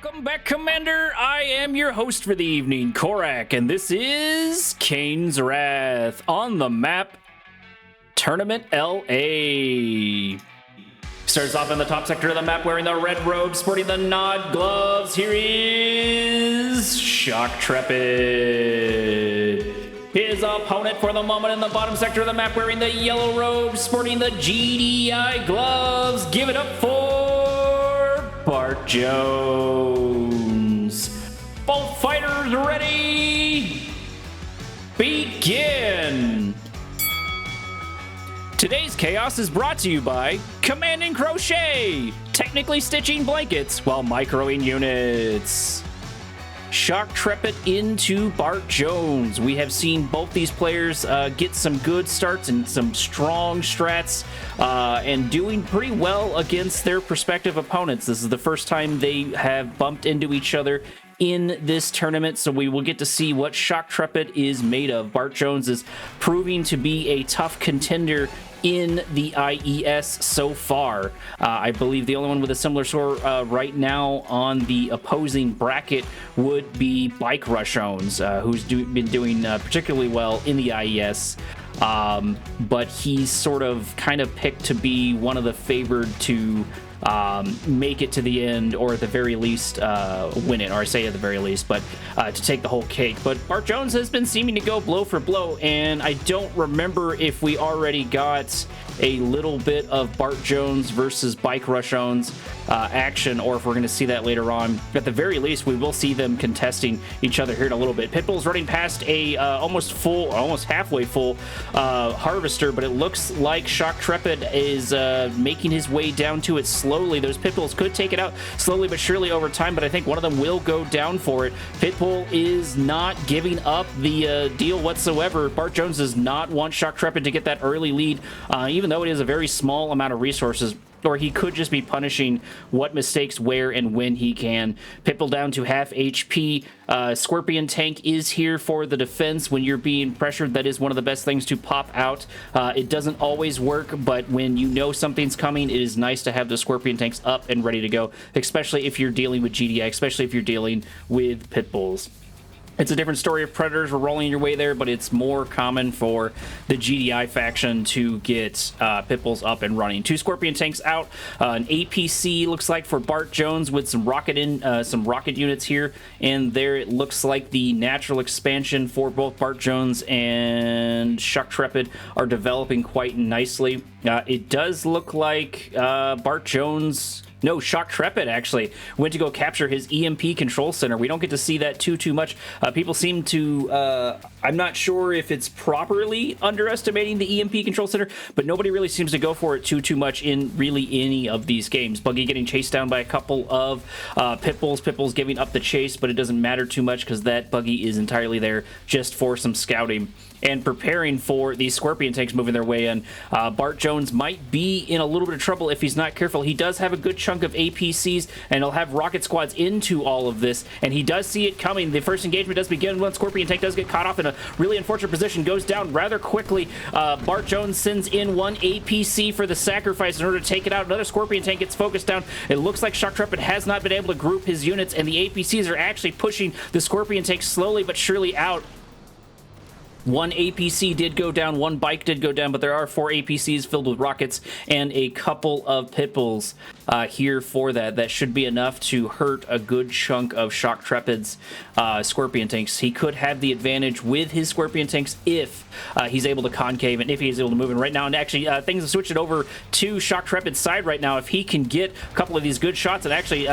Welcome back, Commander. I am your host for the evening, Korak, and this is Kane's Wrath on the map Tournament LA. Starts off in the top sector of the map wearing the red robe, sporting the nod gloves. Here is Shock Trepid. His opponent for the moment in the bottom sector of the map wearing the yellow robe, sporting the GDI gloves. Give it up for Bart Jones. Both fighters ready? Begin! Today's chaos is brought to you by Command and Crochet, technically stitching blankets while microing units. Shock Trepid into Bart Jones. We have seen both these players get some good starts and some strong strats and doing pretty well against their prospective opponents. This is the first time they have bumped into each other in this tournament, so we will get to see what Shock Trepid is made of. Bart Jones is proving to be a tough contender in the IES so far. I believe the only one with a similar score right now on the opposing bracket would be Bike Rush Owns, who's been doing particularly well in the IES. But he's sort of kind of picked to be one of the favored to make it to the end, or at the very least win it, or I say at the very least, but to take the whole cake. But Bart Jones has been seeming to go blow for blow, and I don't remember if we already got a little bit of Bart Jones versus Bike Rush Owns action, or if we're going to see that later on. At the very least, we will see them contesting each other here in a little bit. Pitbull's running past a almost halfway full Harvester, but it looks like Shock Trepid is making his way down to it slowly. Those Pitbulls could take it out slowly but surely over time, but I think one of them will go down for it. Pitbull is not giving up the deal whatsoever. Bart Jones does not want Shock Trepid to get that early lead, even though it is a very small amount of resources. Or he could just be punishing what mistakes where and when he can. Pitbull down to half HP. Scorpion Tank is here for the defense when you're being pressured. That is one of the best things to pop out. It doesn't always work, but when you know something's coming, it is nice to have the Scorpion Tanks up and ready to go, especially if you're dealing with GDI, especially if you're dealing with Pitbulls. It's a different story if Predators were rolling your way there, but it's more common for the GDI faction to get Pitbulls up and running. Two Scorpion Tanks out, an APC looks like for Bart Jones with some rocket units here and there. It looks like the natural expansion for both Bart Jones and Shock Trepid are developing quite nicely. It does look like Bart Jones... No, Shock Trepid actually went to go capture his EMP control center. We don't get to see that too much. People seem to, I'm not sure if it's properly underestimating the EMP control center, but nobody really seems to go for it too much in really any of these games. Buggy getting chased down by a couple of Pitbulls. Pitbulls giving up the chase, but it doesn't matter too much because that Buggy is entirely there just for some scouting and preparing for these Scorpion Tanks moving their way in. Bart Jones might be in a little bit of trouble if he's not careful. He does have a good chunk of APCs, and he'll have rocket squads into all of this, and he does see it coming. The first engagement does begin when Scorpion Tank does get caught off in a really unfortunate position, goes down rather quickly. Bart Jones sends in one APC for the sacrifice in order to take it out. Another Scorpion Tank gets focused down. It looks like Shock Trepid has not been able to group his units, and the APCs are actually pushing the Scorpion Tank slowly but surely out. One APC did go down, one bike did go down, but there are 4 APCs filled with rockets and a couple of Pitbulls here for that. That should be enough to hurt a good chunk of Shock Trepid's Scorpion Tanks. He could have the advantage with his Scorpion Tanks if he's able to concave and if he's able to move in right now. And actually, things have switched it over to Shock Trepid's side right now. If he can get a couple of these good shots, and actually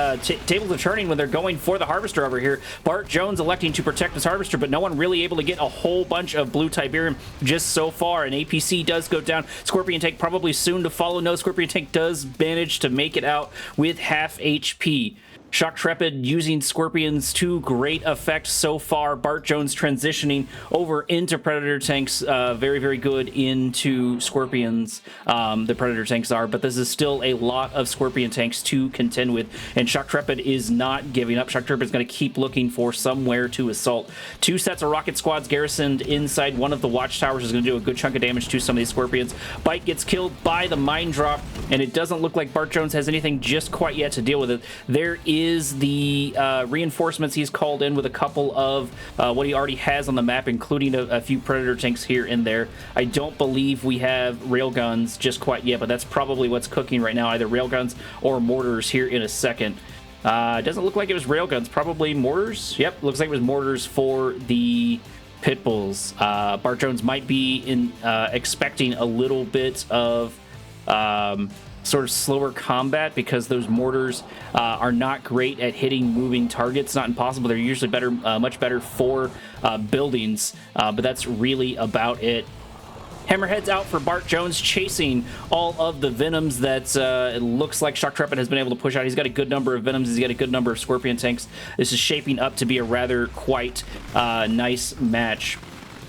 tables are turning when they're going for the Harvester over here. Bart Jones electing to protect his Harvester, but no one really able to get a whole bunch of blue Tiberium just so far. An APC does go down. Scorpion Tank probably soon to follow. No, Scorpion Tank does manage to make it out with half HP. Shock Trepid using Scorpions to great effect so far. Bart Jones transitioning over into Predator tanks, very, very good into Scorpions, the Predator tanks are, but this is still a lot of Scorpion tanks to contend with, and Shock Trepid is not giving up. Shock Trepid is going to keep looking for somewhere to assault. 2 sets of rocket squads garrisoned inside one of the watchtowers is going to do a good chunk of damage to some of these Scorpions. Bite gets killed by the mine drop, and it doesn't look like Bart Jones has anything just quite yet to deal with it. There is is the reinforcements he's called in with a couple of what he already has on the map, including a few Predator tanks here and there. I don't believe we have railguns just quite yet, but that's probably what's cooking right now, either railguns or mortars here in a second. It doesn't look like it was railguns, probably mortars. Yep, looks like it was mortars for the pit bulls. Bart Jones might be expecting a little bit of sort of slower combat because those mortars are not great at hitting moving targets. Not impossible. They're usually better, much better for buildings, but that's really about it. Hammerhead's out for Bart Jones, chasing all of the Venoms that it looks like Shock Trepid has been able to push out. He's got a good number of Venoms. He's got a good number of Scorpion tanks. This is shaping up to be a rather quite nice match.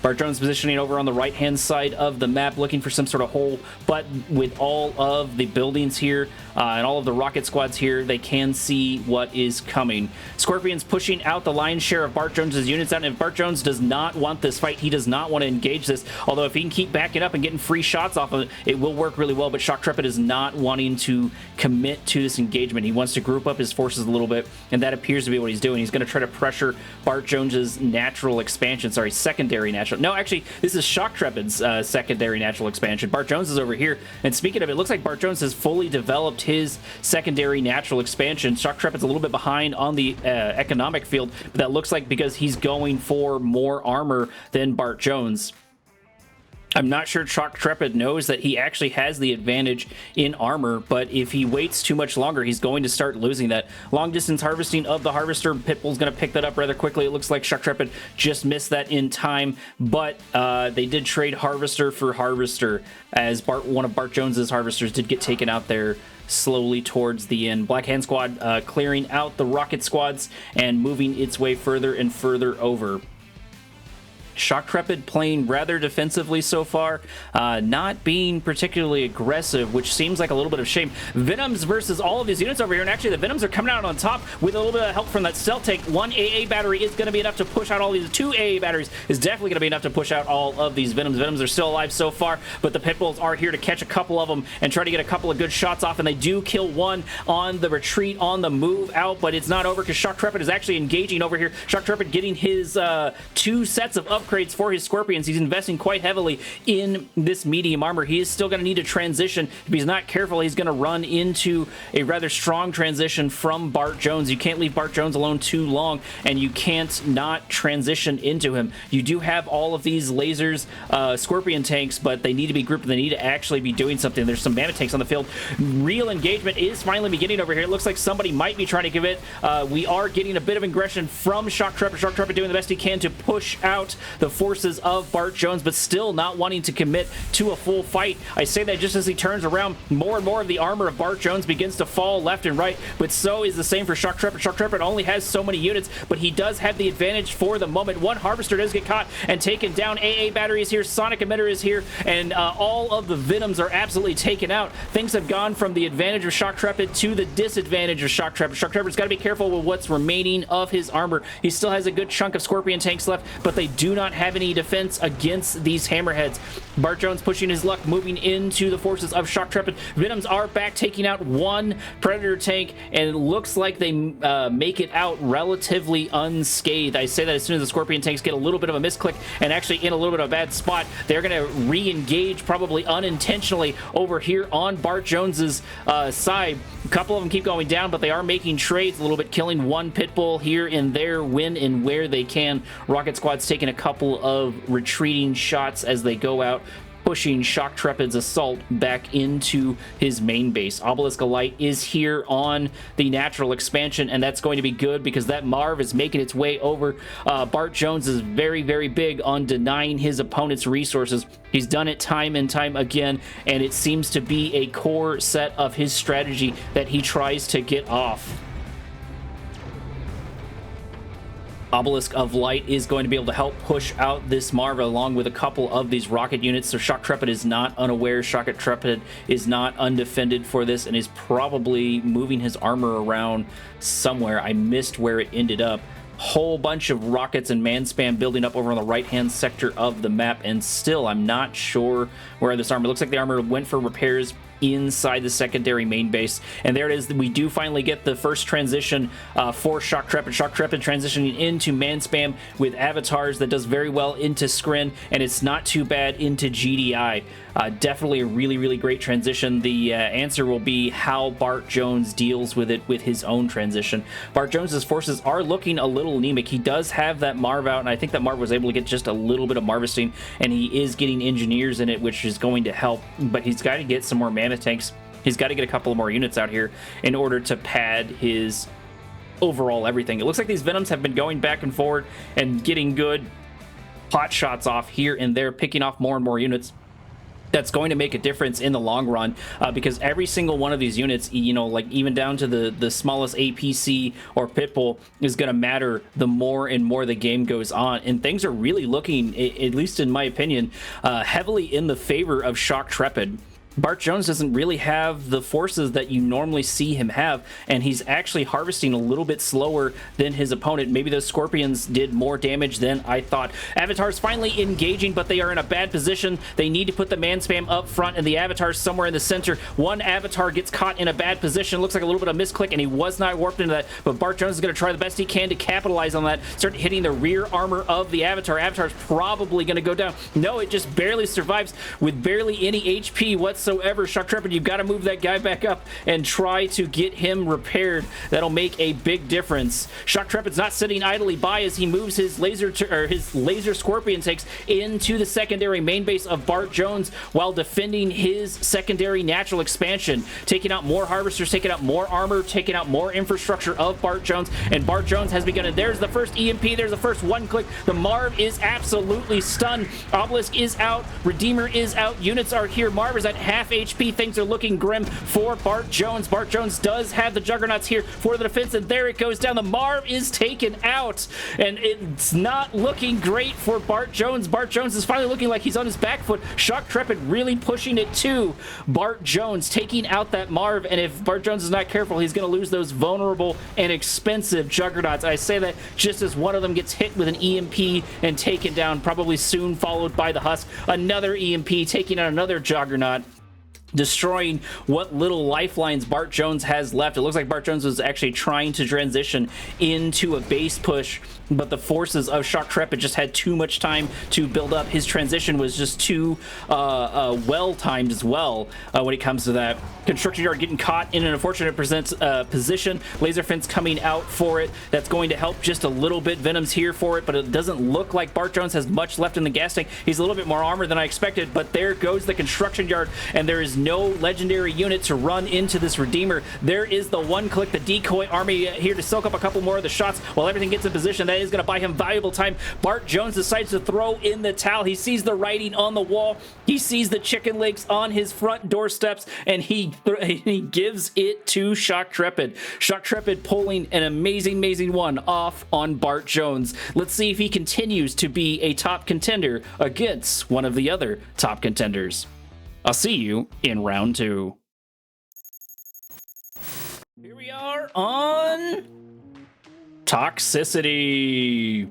Bart Jones positioning over on the right-hand side of the map, looking for some sort of hole, but with all of the buildings here and all of the rocket squads here, they can see what is coming. Scorpions pushing out the lion's share of Bart Jones's units out, and if Bart Jones does not want this fight, he does not want to engage this, although if he can keep backing up and getting free shots off of it, it will work really well, but Shock Trepid is not wanting to commit to this engagement. He wants to group up his forces a little bit, and that appears to be what he's doing. He's going to try to pressure Bart Jones's natural expansion, sorry, secondary natural. No, actually, this is Shock Trepid's secondary natural expansion. Bart Jones is over here, and speaking of it, looks like Bart Jones has fully developed his secondary natural expansion. Shock Trepid's a little bit behind on the economic field, but that looks like because he's going for more armor than Bart Jones. I'm not sure Shock Trepid knows that he actually has the advantage in armor, but if he waits too much longer, he's going to start losing that. Long distance harvesting of the Harvester. Pitbull's going to pick that up rather quickly. It looks like Shock Trepid just missed that in time, but they did trade Harvester for Harvester, as one of Bart Jones's Harvesters did get taken out there slowly towards the end. Black Hand Squad clearing out the rocket squads and moving its way further and further over. Shock Trepid playing rather defensively so far, not being particularly aggressive, which seems like a little bit of shame. Venoms versus all of his units over here, and actually the Venoms are coming out on top with a little bit of help from that Stealth Tank. One AA battery is going to be enough to push out all these. Two AA batteries is definitely going to be enough to push out all of these Venoms. Venoms are still alive so far, but the Pitbulls are here to catch a couple of them and try to get a couple of good shots off, and they do kill one on the retreat, on the move out, but it's not over because Shock Trepid is actually engaging over here. Shock Trepid getting his two sets of upgrades for his Scorpions. He's investing quite heavily in this medium armor. He is still going to need to transition. If he's not careful, he's going to run into a rather strong transition from Bart Jones. You can't leave Bart Jones alone too long, and you can't not transition into him. You do have all of these lasers, Scorpion tanks, but they need to be grouped. They need to actually be doing something. There's some Mammoth tanks on the field. Real engagement is finally beginning over here. It looks like somebody might be trying to give it. We are getting a bit of aggression from Shock Trepid. Shock Trepid doing the best he can to push out the forces of Bart Jones, but still not wanting to commit to a full fight. I say that just as he turns around, more and more of the armor of Bart Jones begins to fall left and right, but so is the same for Shock Trepid. Shock Trepid only has so many units, but he does have the advantage for the moment. One Harvester does get caught and taken down. AA battery is here, Sonic Emitter is here, and all of the Venoms are absolutely taken out. Things have gone from the advantage of Shock Trepid to the disadvantage of Shock Trepid. Shock Trepid's got to be careful with what's remaining of his armor. He still has a good chunk of Scorpion tanks left, but they do not have any defense against these Hammerheads. Bart Jones pushing his luck, moving into the forces of Shock Trepid. Venoms are back, taking out one Predator tank, and it looks like they make it out relatively unscathed. I say that as soon as the Scorpion tanks get a little bit of a misclick and actually in a little bit of a bad spot, they're going to re-engage probably unintentionally over here on Bart Jones's side. A couple of them keep going down, but they are making trades a little bit, killing one Pitbull here and there when and where they can. Rocket Squad's taking a couple of retreating shots as they go out, pushing Shock Trepid's assault back into his main base. Obelisk of Light is here on the natural expansion, and that's going to be good because that Marv is making its way over. Bart Jones is very, very big on denying his opponent's resources. He's done it time and time again, and it seems to be a core set of his strategy that he tries to get off. Obelisk of Light is going to be able to help push out this Marva along with a couple of these rocket units, so Shock Trepid is not unaware. Shock Trepid is not undefended for this and is probably moving his armor around somewhere. I missed where it ended up, whole bunch of rockets and man spam building up over on the right-hand sector of the map, and still I'm not sure where this armor looks like the armor went for repairs inside the secondary main base. And there it is. We do finally get the first transition for Shock Trepid. Shock Trepid transitioning into man spam with avatars that does very well into Skrin, and it's not too bad into GDI. Definitely a really, really great transition. The answer will be how Bart Jones deals with it with his own transition. Bart Jones's forces are looking a little anemic. He does have that Marv out, and I think that Marv was able to get just a little bit of Marvisting, and he is getting engineers in it, which is going to help, but he's got to get some more mana tanks. He's got to get a couple of more units out here in order to pad his overall everything. It looks like these Venoms have been going back and forward and getting good pot shots off here and there, picking off more and more units. That's going to make a difference in the long run, because every single one of these units, you know, like even down to the smallest APC or Pitbull, is going to matter the more and more the game goes on. And things are really looking, at least in my opinion, heavily in the favor of Shock Trepid. Bart Jones doesn't really have the forces that you normally see him have, and he's actually harvesting a little bit slower than his opponent. Maybe those Scorpions did more damage than I thought. Avatars finally engaging, but they are in a bad position. They need to put the man spam up front, and the Avatar's somewhere in the center. One Avatar gets caught in a bad position. Looks like a little bit of misclick, and he was not warped into that, but Bart Jones is going to try the best he can to capitalize on that. Start hitting the rear armor of the Avatar. Avatar's probably going to go down. No, it just barely survives with barely any HP whatsoever. Shock Trepid, you've got to move that guy back up and try to get him repaired. That'll make a big difference. Shock Trepid's not sitting idly by as he moves his laser Scorpion takes into the secondary main base of Bart Jones while defending his secondary natural expansion, taking out more harvesters, taking out more armor, taking out more infrastructure of Bart Jones, and Bart Jones has begun. And there's the first EMP, there's the first one click. The Marv is absolutely stunned. Obelisk is out, Redeemer is out, units are here. Marv is at half HP. Things are looking grim for Bart Jones. Bart Jones does have the Juggernauts here for the defense, and there it goes down. The Marv is taken out, and it's not looking great for Bart Jones. Bart Jones is finally looking like he's on his back foot. Shock Trepid really pushing it to Bart Jones, taking out that Marv, and if Bart Jones is not careful, he's going to lose those vulnerable and expensive Juggernauts. I say that just as one of them gets hit with an EMP and taken down, probably soon followed by the Husk. Another EMP taking out another Juggernaut, destroying what little lifelines Bart Jones has left. It looks like Bart Jones was actually trying to transition into a base push, but the forces of Shock Trepid just had too much time to build up. His transition was just too well timed as well when it comes to that. Construction Yard getting caught in an unfortunate position. Laser Fence coming out for it. That's going to help just a little bit. Venom's here for it, but it doesn't look like Bart Jones has much left in the gas tank. He's a little bit more armor than I expected, but there goes the Construction Yard, and there is no legendary unit to run into this Redeemer. There is the one click, the decoy army here to soak up a couple more of the shots while everything gets in position. That is going to buy him valuable time. Bart Jones decides to throw in the towel. He sees the writing on the wall. He sees the chicken legs on his front doorsteps, and he gives it to Shock Trepid. Shock Trepid pulling an amazing one off on Bart Jones. Let's see if he continues to be a top contender against one of the other top contenders. I'll see you in round 2. Here we are on Toxicity.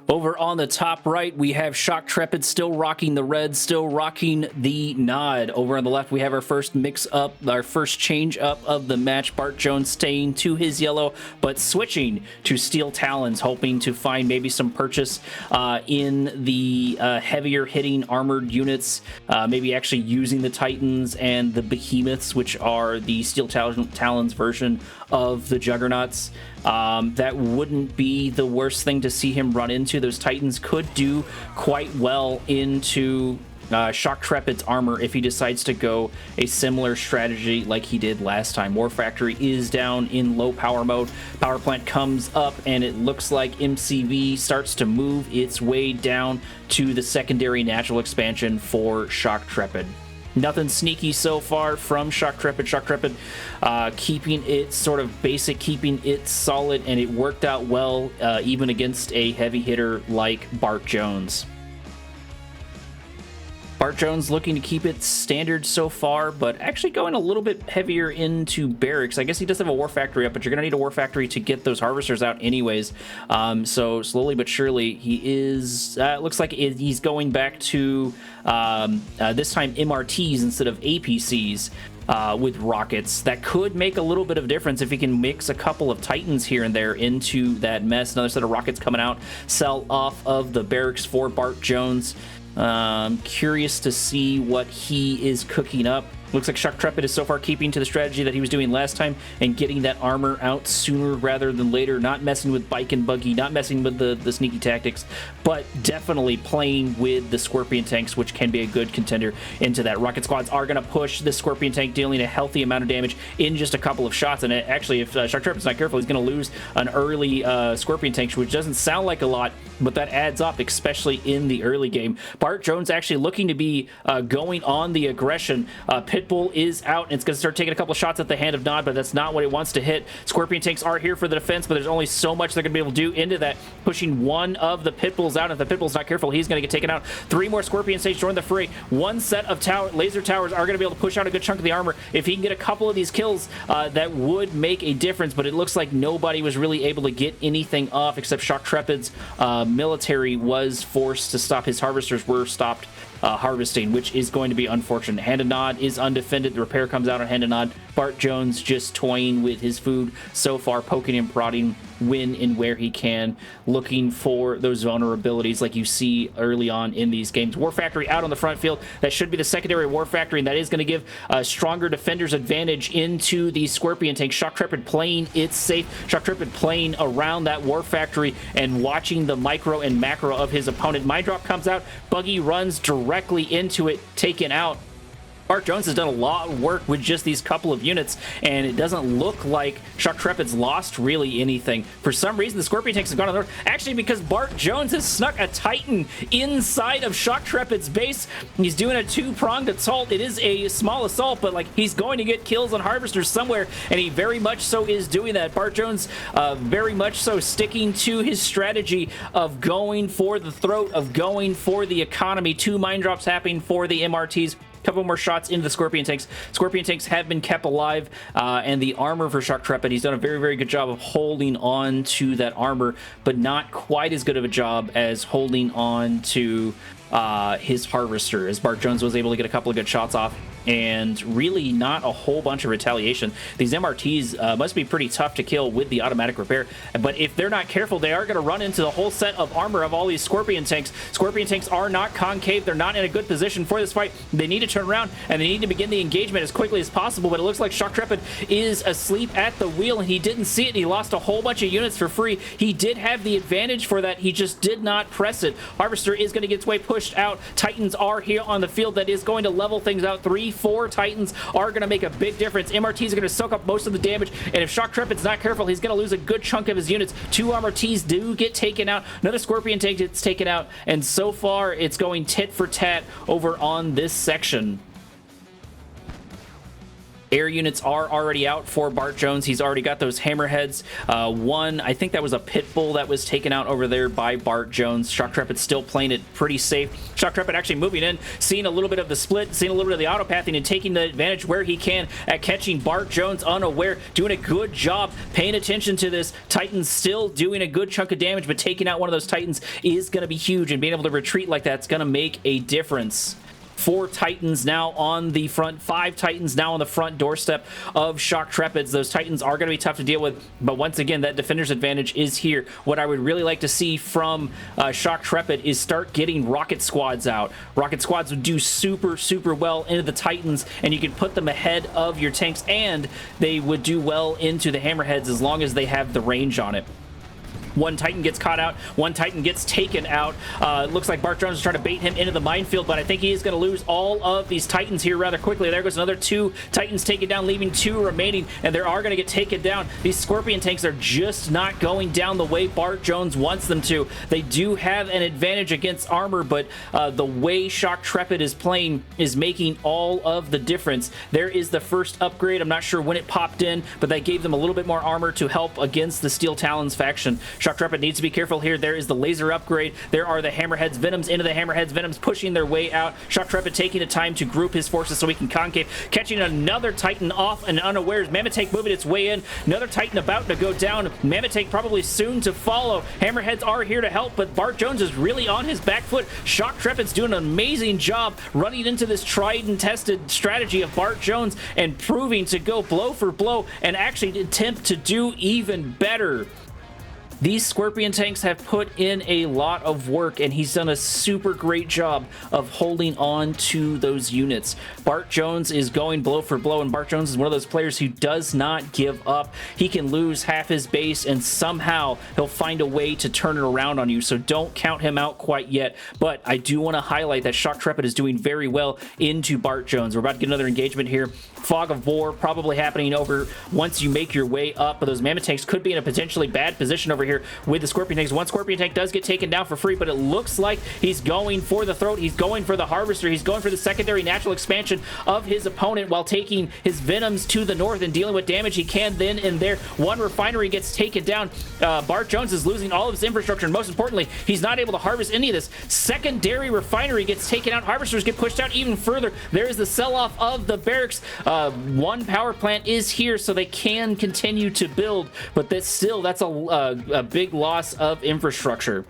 Over on the top right, we have Shock Trepid still rocking the red, still rocking the nod. Over on the left, we have our first mix-up, our first change-up of the match. Bart Jones staying to his yellow, but switching to Steel Talons, hoping to find maybe some purchase in the heavier-hitting armored units, maybe actually using the Titans and the Behemoths, which are the Steel Talons version of the Juggernauts. That wouldn't be the worst thing to see him run into. Those Titans could do quite well into Shock Trepid's armor if he decides to go a similar strategy like he did last time. War Factory is down in low power mode. Power plant comes up, and it looks like MCV starts to move its way down to the secondary natural expansion for Shock Trepid. Nothing sneaky so far from Shock Trepid. Shock Trepid keeping it sort of basic, keeping it solid, and it worked out well even against a heavy hitter like Bart Jones. Bart Jones looking to keep it standard so far, but actually going a little bit heavier into barracks. I guess he does have a war factory up, but you're going to need a war factory to get those harvesters out anyways. So slowly but surely, he is, looks like he's going back to, this time MRTs instead of APCs. With rockets. That could make a little bit of difference if he can mix a couple of Titans here and there into that mess. Another set of rockets coming out, sell off of the barracks for Bart Jones. Curious to see what he is cooking up. Looks like Shock Trepid is so far keeping to the strategy that he was doing last time and getting that armor out sooner rather than later, not messing with Bike and Buggy, not messing with the sneaky tactics, but definitely playing with the Scorpion tanks, which can be a good contender into that. Rocket squads are going to push the Scorpion tank, dealing a healthy amount of damage in just a couple of shots, and actually, if Shock Trepid's not careful, he's going to lose an early Scorpion tank, which doesn't sound like a lot, but that adds up, especially in the early game. Bart Jones actually looking to be going on the aggression. Pitbull is out, and it's going to start taking a couple of shots at the Hand of Nod, but that's not what it wants to hit. Scorpion tanks are here for the defense, but there's only so much they're going to be able to do into that, pushing one of the Pitbulls out. If the Pitbull's not careful, he's going to get taken out. 3 more Scorpion tanks join the fray. 1 set of laser towers are going to be able to push out a good chunk of the armor. If he can get a couple of these kills, that would make a difference, but it looks like nobody was really able to get anything off except Shock Trepid's military was forced to stop. His harvesters were stopped harvesting, which is going to be unfortunate. Hand of Nod is undefended. The repair comes out on Hand of Nod. Bart Jones just toying with his food so far, poking and prodding when and where he can, looking for those vulnerabilities like you see early on in these games. War Factory out on the front field. That should be the secondary War Factory, and that is going to give a stronger defender's advantage into the Scorpion tank. Shock Trepid playing it safe. Shock Trepid playing around that War Factory and watching the micro and macro of his opponent. Mind Drop comes out. Buggy runs directly into it, taken out. Bart Jones has done a lot of work with just these couple of units, and it doesn't look like Shock Trepid's lost really anything. For some reason, the Scorpion tanks have gone on the north. Actually, because Bart Jones has snuck a Titan inside of Shock Trepid's base. He's doing a 2-pronged assault. It is a small assault, but like he's going to get kills on harvesters somewhere, and he very much so is doing that. Bart Jones very much so sticking to his strategy of going for the throat, of going for the economy. 2 mind drops happening for the MRTs. Couple more shots into the Scorpion tanks. Scorpion tanks have been kept alive, and the armor for Shock Trepid, he's done a very, very good job of holding on to that armor, but not quite as good of a job as holding on to his harvester, as Bart Jones was able to get a couple of good shots off, and really not a whole bunch of retaliation. These MRTs must be pretty tough to kill with the automatic repair, but if they're not careful, they are going to run into the whole set of armor of all these Scorpion tanks. Scorpion tanks are not concave. They're not in a good position for this fight. They need to turn around, and they need to begin the engagement as quickly as possible, but it looks like Shock Trepid is asleep at the wheel, and he didn't see it. He lost a whole bunch of units for free. He did have the advantage for that. He just did not press it. Harvester is going to get its way pushed out. Titans are here on the field. That is going to level things out. 3-4 Titans are going to make a big difference. MRTs are going to soak up most of the damage, and if Shock Trepid's not careful, he's going to lose a good chunk of his units. 2 MRTs do get taken out. Another Scorpion tank gets taken out, and so far it's going tit for tat over on this section. Air units are already out for Bart Jones. He's already got those hammerheads. One, I think that was a Pitbull that was taken out over there by Bart Jones. Shock Trepid still playing it pretty safe. Shock Trepid actually moving in, seeing a little bit of the split, seeing a little bit of the autopathing, and taking the advantage where he can at catching Bart Jones unaware, doing a good job paying attention to this. Titans still doing a good chunk of damage, but taking out one of those Titans is going to be huge, and being able to retreat like that's going to make a difference. 4 Titans now on the front, 5 Titans now on the front doorstep of Shock Trepids. Those Titans are going to be tough to deal with, but once again, that defender's advantage is here. What I would really like to see from Shock Trepid is start getting rocket squads out. Rocket squads would do super, super well into the Titans, and you can put them ahead of your tanks, and they would do well into the hammerheads as long as they have the range on it. 1 Titan gets caught out. 1 Titan gets taken out. Looks like Bart Jones is trying to bait him into the minefield, but I think he is going to lose all of these Titans here rather quickly. There goes another 2 Titans taken down, leaving 2 remaining, and they are going to get taken down. These Scorpion tanks are just not going down the way Bart Jones wants them to. They do have an advantage against armor, but the way Shock Trepid is playing is making all of the difference. There is the first upgrade. I'm not sure when it popped in, but that gave them a little bit more armor to help against the Steel Talons faction. Shock Trepid needs to be careful here. There is the laser upgrade. There are the Hammerhead's Venoms into the Hammerhead's Venoms, pushing their way out. Shock Trepid taking the time to group his forces so he can concave, catching another Titan off and unawares. Mammoth Tank moving its way in. Another Titan about to go down. Mammoth Tank probably soon to follow. Hammerheads are here to help, but Bart Jones is really on his back foot. Shock Trepid's doing an amazing job running into this tried and tested strategy of Bart Jones and proving to go blow for blow and actually attempt to do even better. These Scorpion tanks have put in a lot of work, and he's done a super great job of holding on to those units. Bart Jones is going blow for blow, and Bart Jones is one of those players who does not give up. He can lose half his base, and somehow he'll find a way to turn it around on you, so don't count him out quite yet. But I do want to highlight that Shock Trepid is doing very well into Bart Jones. We're about to get another engagement here. Fog of War probably happening over once you make your way up, but those Mammoth tanks could be in a potentially bad position over here with the Scorpion tanks. One Scorpion tank does get taken down for free, but it looks like he's going for the throat. He's going for the Harvester. He's going for the secondary natural expansion of his opponent while taking his Venoms to the north and dealing with damage he can then and there. One refinery gets taken down. Bart Jones is losing all of his infrastructure, and most importantly, he's not able to harvest any of this. Secondary refinery gets taken out. Harvesters get pushed out even further. There is the sell-off of the barracks. One power plant is here, so they can continue to build, but that's a big loss of infrastructure.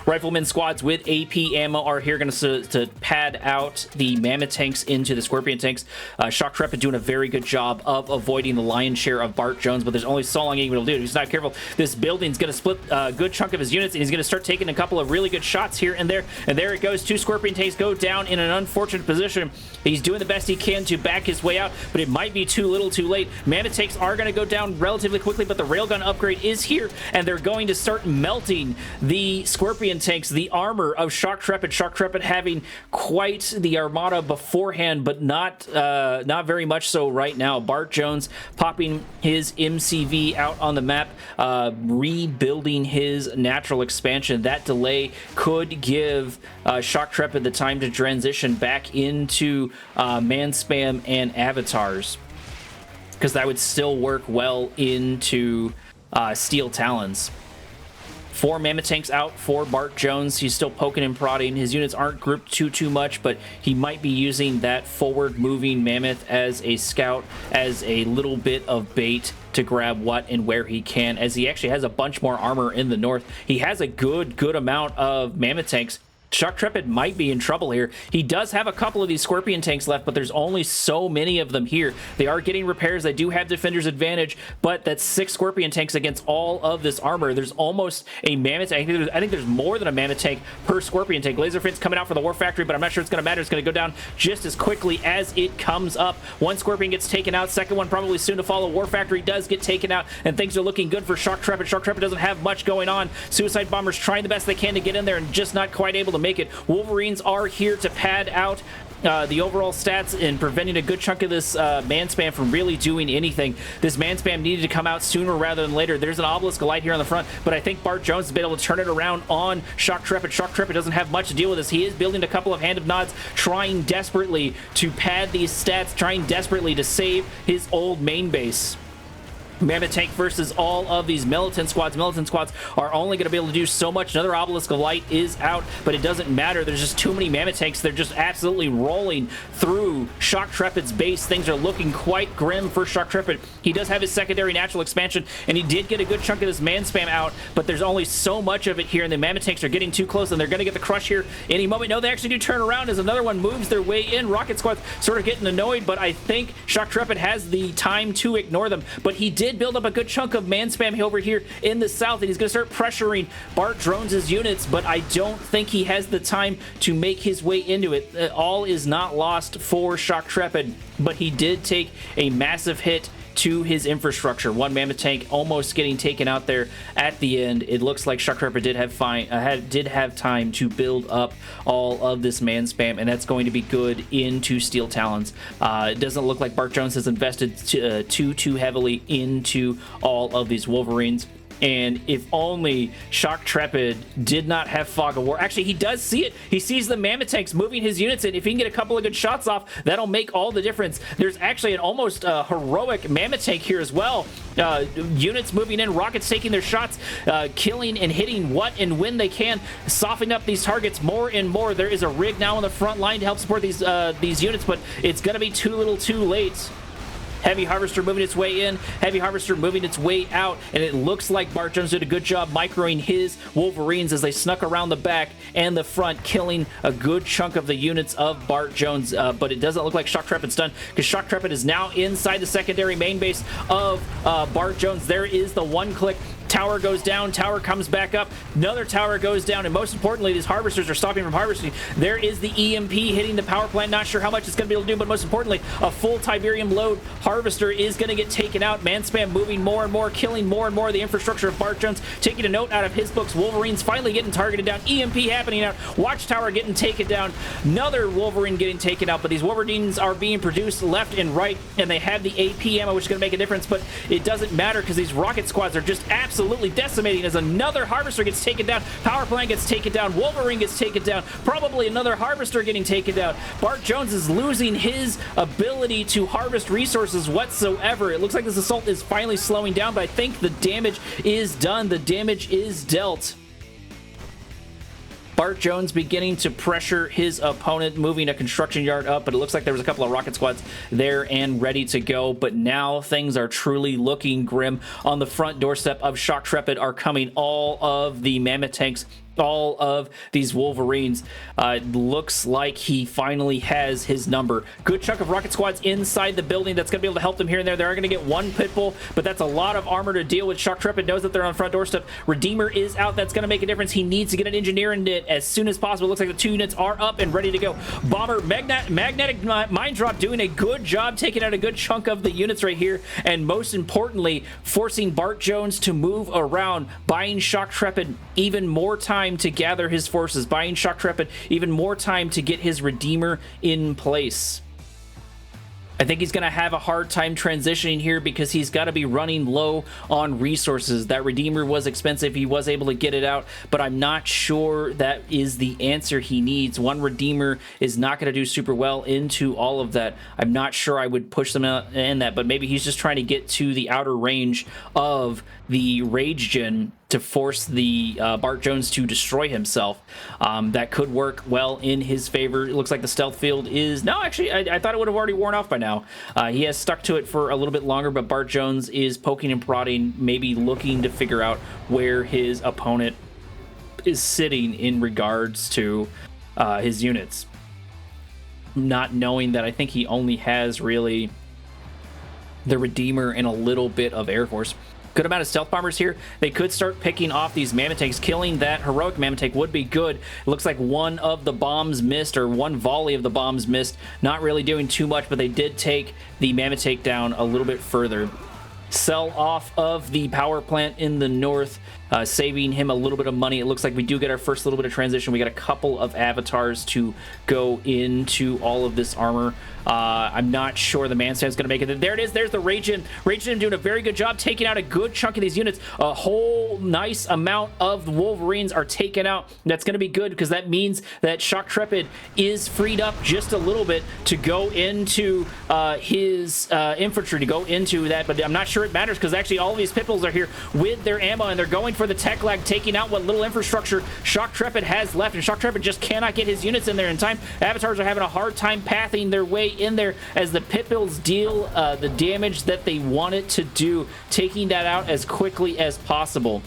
Rifleman squads with AP ammo are here going to pad out the Mammoth tanks into the Scorpion tanks. Shock Trepid doing a very good job of avoiding the lion's share of Bart Jones, but there's only so long he's able to do it. If he's not careful, this building's going to split a good chunk of his units, and he's going to start taking a couple of really good shots here and there. And there it goes. Two Scorpion tanks go down in an unfortunate position. He's doing the best he can to back his way out, but it might be too little too late. Mammoth tanks are going to go down relatively quickly, but the railgun upgrade is here, and they're going to start melting the Scorpion tanks, the armor of Shock Trepid. Shock Trepid having quite the armada beforehand, but not very much so right now. Bart Jones popping his MCV out on the map, rebuilding his natural expansion. That delay could give Shock Trepid the time to transition back into man spam and avatars, because that would still work well into Steel Talons. 4 Mammoth tanks out for Bart Jones. He's still poking and prodding. His units aren't grouped too much, but he might be using that forward-moving Mammoth as a scout, as a little bit of bait to grab what and where he can, as he actually has a bunch more armor in the north. He has a good amount of Mammoth tanks. Shock Trepid might be in trouble here. He does have a couple of these Scorpion tanks left, but there's only so many of them here. They are getting repairs. They do have Defender's advantage, but that's 6 Scorpion tanks against all of this armor. There's almost a Mammoth tank. I think there's more than a Mammoth tank per Scorpion tank. Laser Fence coming out for the War Factory, but I'm not sure it's going to matter. It's going to go down just as quickly as it comes up. One Scorpion gets taken out. Second one probably soon to follow. War Factory does get taken out, and things are looking good for Shock Trepid. Shock Trepid doesn't have much going on. Suicide Bombers trying the best they can to get in there and just not quite able to make it. Wolverines are here to pad out the overall stats and preventing a good chunk of this man spam from really doing anything. This man spam needed to come out sooner rather than later. There's an obelisk light here on the front, but I think Bart Jones has been able to turn it around on Shock Trepid. Shock Trepid doesn't have much to deal with this. He is building a couple of Hand of Nods, trying desperately to pad these stats, trying desperately to save his old main base. Mammoth tank versus all of these militant squads. Militant squads are only going to be able to do so much. Another obelisk of light is out, but it doesn't matter. There's just too many Mammoth tanks. They're just absolutely rolling through Shock Trepid's base. Things are looking quite grim for Shock Trepid. He does have his secondary natural expansion, and he did get a good chunk of this man spam out, but there's only so much of it here, and the Mammoth tanks are getting too close, and they're going to get the crush here any moment. No, they actually do turn around as another one moves their way in. Rocket squad's sort of getting annoyed, but I think Shock Trepid has the time to ignore them, but he did build up a good chunk of man spam over here in the south, and he's going to start pressuring Bart Jones' units, but I don't think he has the time to make his way into it. All is not lost for Shock Trepid, but he did take a massive hit to his infrastructure. One Mammoth tank almost getting taken out there at the end. It looks like Shock Trepid did have time to build up all of this man spam, and that's going to be good into Steel Talons. It doesn't look like Bart Jones has invested too heavily into all of these Wolverines. And if only Shock Trepid did not have Fog of War. Actually, he does see it. He sees the Mammoth tanks moving his units in. If he can get a couple of good shots off, that'll make all the difference. There's actually an almost heroic Mammoth tank here as well. Units moving in, rockets taking their shots, killing and hitting what and when they can, softening up these targets more and more. There is a rig now on the front line to help support these units, but it's going to be too little too late. Heavy Harvester moving its way in, Heavy Harvester moving its way out, and it looks like Bart Jones did a good job microing his Wolverines as they snuck around the back and the front, killing a good chunk of the units of Bart Jones, but it doesn't look like Shock Trepid's done, because Shock Trepid is now inside the secondary main base of Bart Jones. There is the one-click. Tower goes down, tower comes back up, another tower goes down, and most importantly, these harvesters are stopping from harvesting. There is the EMP hitting the power plant. Not sure how much it's going to be able to do, but most importantly, a full Tiberium load harvester is going to get taken out. Man spam moving more and more, killing more and more of the infrastructure of Bart Jones, taking a note out of his books. Wolverines finally getting targeted down. EMP happening out. Watchtower getting taken down. Another Wolverine getting taken out, but these Wolverines are being produced left and right, and they have the AP ammo, which is going to make a difference, but it doesn't matter because these rocket squads are just absolutely decimating as another harvester gets taken down. Power plant gets taken down. Wolverine gets taken down. Probably another harvester getting taken down. Bart Jones is losing his ability to harvest resources whatsoever. It looks like this assault is finally slowing down, but I think the damage is done. The damage is dealt. Bart Jones beginning to pressure his opponent, moving a construction yard up, but it looks like there was a couple of rocket squads there and ready to go, but now things are truly looking grim. On the front doorstep of Shock Trepid are coming all of the Mammoth tanks, all of these Wolverines. Looks like he finally has his number. Good chunk of rocket squads inside the building that's going to be able to help them here and there. They are going to get one Pitbull, but that's a lot of armor to deal with. Shock Trepid knows that they're on front doorstep. Redeemer is out. That's going to make a difference. He needs to get an engineer in it as soon as possible. Looks like the two units are up and ready to go. Bomber, magnetic mine drop doing a good job taking out a good chunk of the units right here, and most importantly, forcing Bart Jones to move around, buying Shock Trepid even more time to gather his forces, buying Shock Trepid even more time to get his Redeemer in place. I think he's going to have a hard time transitioning here because he's got to be running low on resources. That Redeemer was expensive. He was able to get it out, but I'm not sure that is the answer he needs. One Redeemer is not going to do super well into all of that. I'm not sure I would push them in that, but maybe he's just trying to get to the outer range of the Rage Gen to force the Bart Jones to destroy himself. That could work well in his favor. It looks like the stealth field is... No, actually, I thought it would have already worn off by now. He has stuck to it for a little bit longer, but Bart Jones is poking and prodding, maybe looking to figure out where his opponent is sitting in regards to his units. Not knowing that I think he only has really the Redeemer and a little bit of Air Force. Good amount of stealth bombers here. They could start picking off these Mammoth tanks. Killing that heroic Mammoth tank would be good. It looks like one of the bombs missed, or one volley of the bombs missed. Not really doing too much, but they did take the Mammoth tank down a little bit further. Sell off of the power plant in the north, saving him a little bit of money. It looks like we do get our first little bit of transition. We got a couple of avatars to go into all of this armor. I'm not sure the Manstand's going to make it. There it is. There's the Rage Gen. Rage Gen doing a very good job taking out a good chunk of these units. A whole nice amount of the Wolverines are taken out. That's going to be good because that means that Shock Trepid is freed up just a little bit to go into his infantry, to go into that. But I'm not sure it matters because actually all of these Pitbulls are here with their ammo and they're going for the tech lag, taking out what little infrastructure Shock Trepid has left. And Shock Trepid just cannot get his units in there in time. Avatars are having a hard time pathing their way in there as the Pitbulls deal the damage that they want it to do, taking that out as quickly as possible.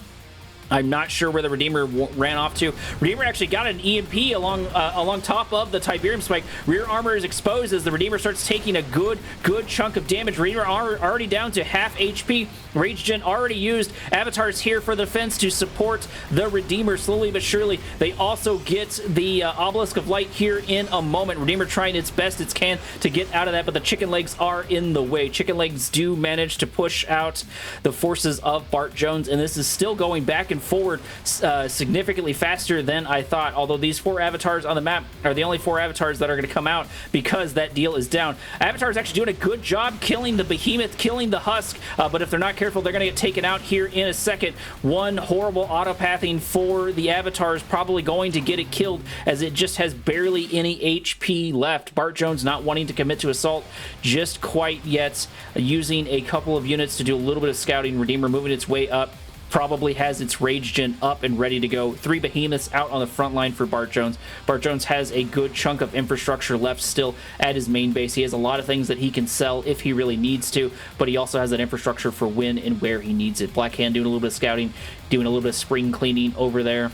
I'm not sure where the Redeemer ran off to. Redeemer actually got an EMP along top of the Tiberium spike. Rear armor is exposed as the Redeemer starts taking a good chunk of damage. Redeemer already down to half HP. Rage Gen already used. Avatars here for the defense to support the Redeemer slowly but surely. They also get the Obelisk of Light here in a moment. Redeemer trying its best it can to get out of that, but the chicken legs are in the way. Chicken legs do manage to push out the forces of Bart Jones, and this is still going back and forward significantly faster than I thought, although these 4 avatars on the map are the only 4 avatars that are going to come out because that deal is down. Avatar is actually doing a good job killing the behemoth, killing the husk, but if they're not careful, they're going to get taken out here in a second. One horrible autopathing for the avatar is probably going to get it killed, as it just has barely any HP left. Bart Jones not wanting to commit to assault just quite yet, using a couple of units to do a little bit of scouting. Redeemer moving its way up, probably has its rage gen up and ready to go. 3 behemoths out on the front line for Bart Jones. Bart Jones has a good chunk of infrastructure left still at his main base. He has a lot of things that he can sell if he really needs to, but he also has that infrastructure for when and where he needs it. Black Hand doing a little bit of scouting, doing a little bit of spring cleaning over there.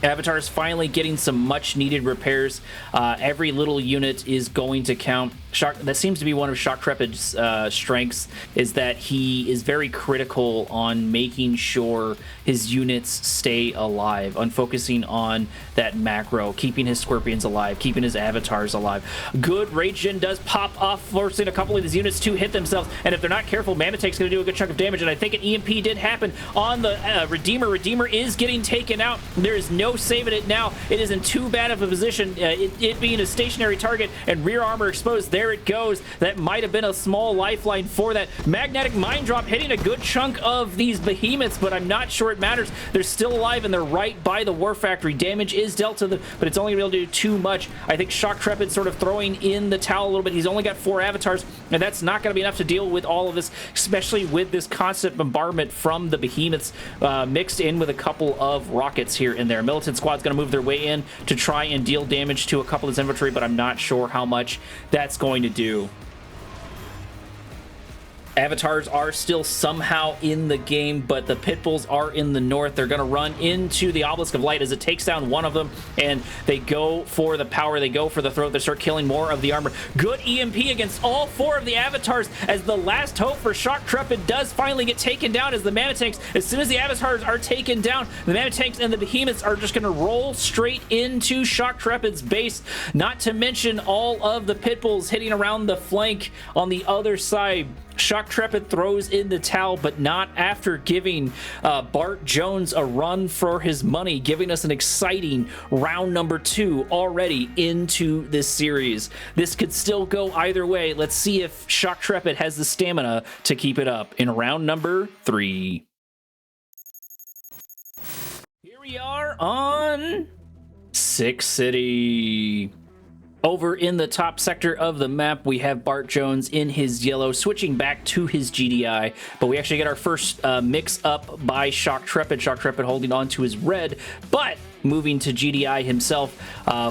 Avatar is finally getting some much needed repairs. Every little unit is going to count. That seems to be one of Shock Trepid's strengths, is that he is very critical on making sure his units stay alive, on focusing on that macro, keeping his scorpions alive, keeping his avatars alive. Good rage gen does pop off, forcing a couple of these units to hit themselves, and if they're not careful, Mammotek's going to do a good chunk of damage, and I think an EMP did happen on the Redeemer. Redeemer is getting taken out. There is no saving it now. It is in too bad of a position, it being a stationary target and rear armor exposed. There it goes. That might have been a small lifeline for that. Magnetic Mind Drop hitting a good chunk of these behemoths, but I'm not sure it matters. They're still alive and they're right by the War Factory. Damage is dealt to them, but it's only going to be able to do too much. I think Shock Trepid sort of throwing in the towel a little bit. He's only got 4 avatars, and that's not going to be enough to deal with all of this, especially with this constant bombardment from the behemoths mixed in with a couple of rockets here and there. Militant Squad's going to move their way in to try and deal damage to a couple of his infantry, but I'm not sure how much that's going to do. Avatars are still somehow in the game, but the Pitbulls are in the north. They're going to run into the Obelisk of Light as it takes down one of them, and they go for the power. They go for the throat. They start killing more of the armor. Good EMP against all 4 of the avatars, as the last hope for Shock Trepid does finally get taken down, as the Mammotek's, as soon as the avatars are taken down, the Mammotek's and the behemoths are just going to roll straight into Shock Trepid's base, not to mention all of the Pitbulls hitting around the flank on the other side. Shock Trepid throws in the towel, but not after giving Bart Jones a run for his money, giving us an exciting round number 2 already into this series. This could still go either way. Let's see if Shock Trepid has the stamina to keep it up in round number 3. Here we are on Six City. Over in the top sector of the map, we have Bart Jones in his yellow, switching back to his GDI, but we actually get our first mix up by Shock Trepid. Shock Trepid holding on to his red, but moving to GDI himself,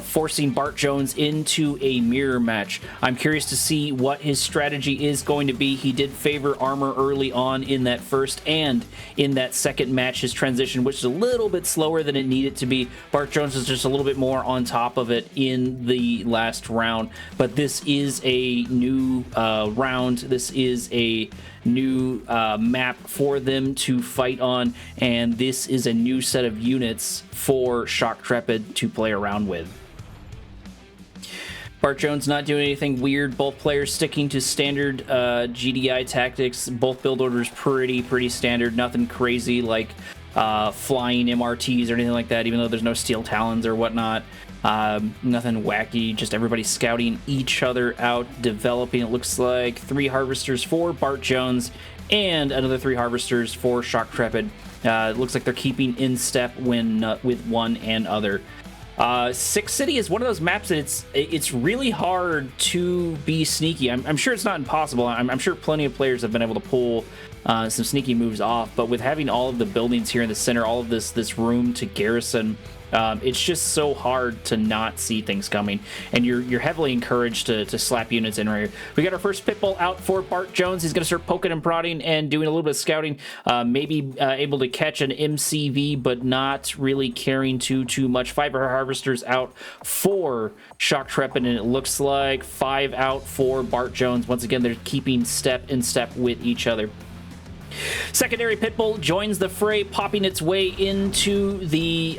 forcing Bart Jones into a mirror match. I'm curious to see what his strategy is going to be. He did favor armor early on in that first and in that second match. His transition, which is a little bit slower than it needed to be. Bart Jones is just a little bit more on top of it in the last round, but this is a new round. This is a new map for them to fight on, and this is a new set of units for Shock Trepid to play around with. Bart Jones not doing anything weird. Both players sticking to standard GDI tactics. Both build orders pretty standard. Nothing crazy like flying MRTs or anything like that, even though there's no steel talons or whatnot. Nothing wacky, just everybody scouting each other out, developing. It looks like 3 harvesters for Bart Jones and another 3 harvesters for Shock Trepid. It looks like they're keeping in step with one and other. Six City is one of those maps that it's really hard to be sneaky. I'm sure it's not impossible. I'm sure plenty of players have been able to pull some sneaky moves off, but with having all of the buildings here in the center, all of this room to garrison, it's just so hard to not see things coming, and you're heavily encouraged to slap units in right here. We got our first Pitbull out for Bart Jones. He's going to start poking and prodding and doing a little bit of scouting, maybe able to catch an MCV, but not really caring too much. 5 harvesters out for Shock Trepid, and it looks like 5 out for Bart Jones. Once again, they're keeping step in step with each other. Secondary Pitbull joins the fray, popping its way into the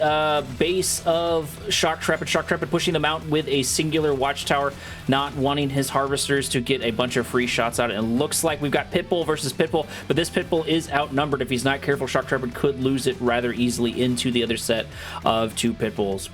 base of Shock Trepid. Shock Trepid pushing them out with a singular watchtower, not wanting his harvesters to get a bunch of free shots out. And it looks like we've got Pitbull versus Pitbull, but this Pitbull is outnumbered. If he's not careful, Shock Trepid could lose it rather easily into the other set of 2 Pitbulls.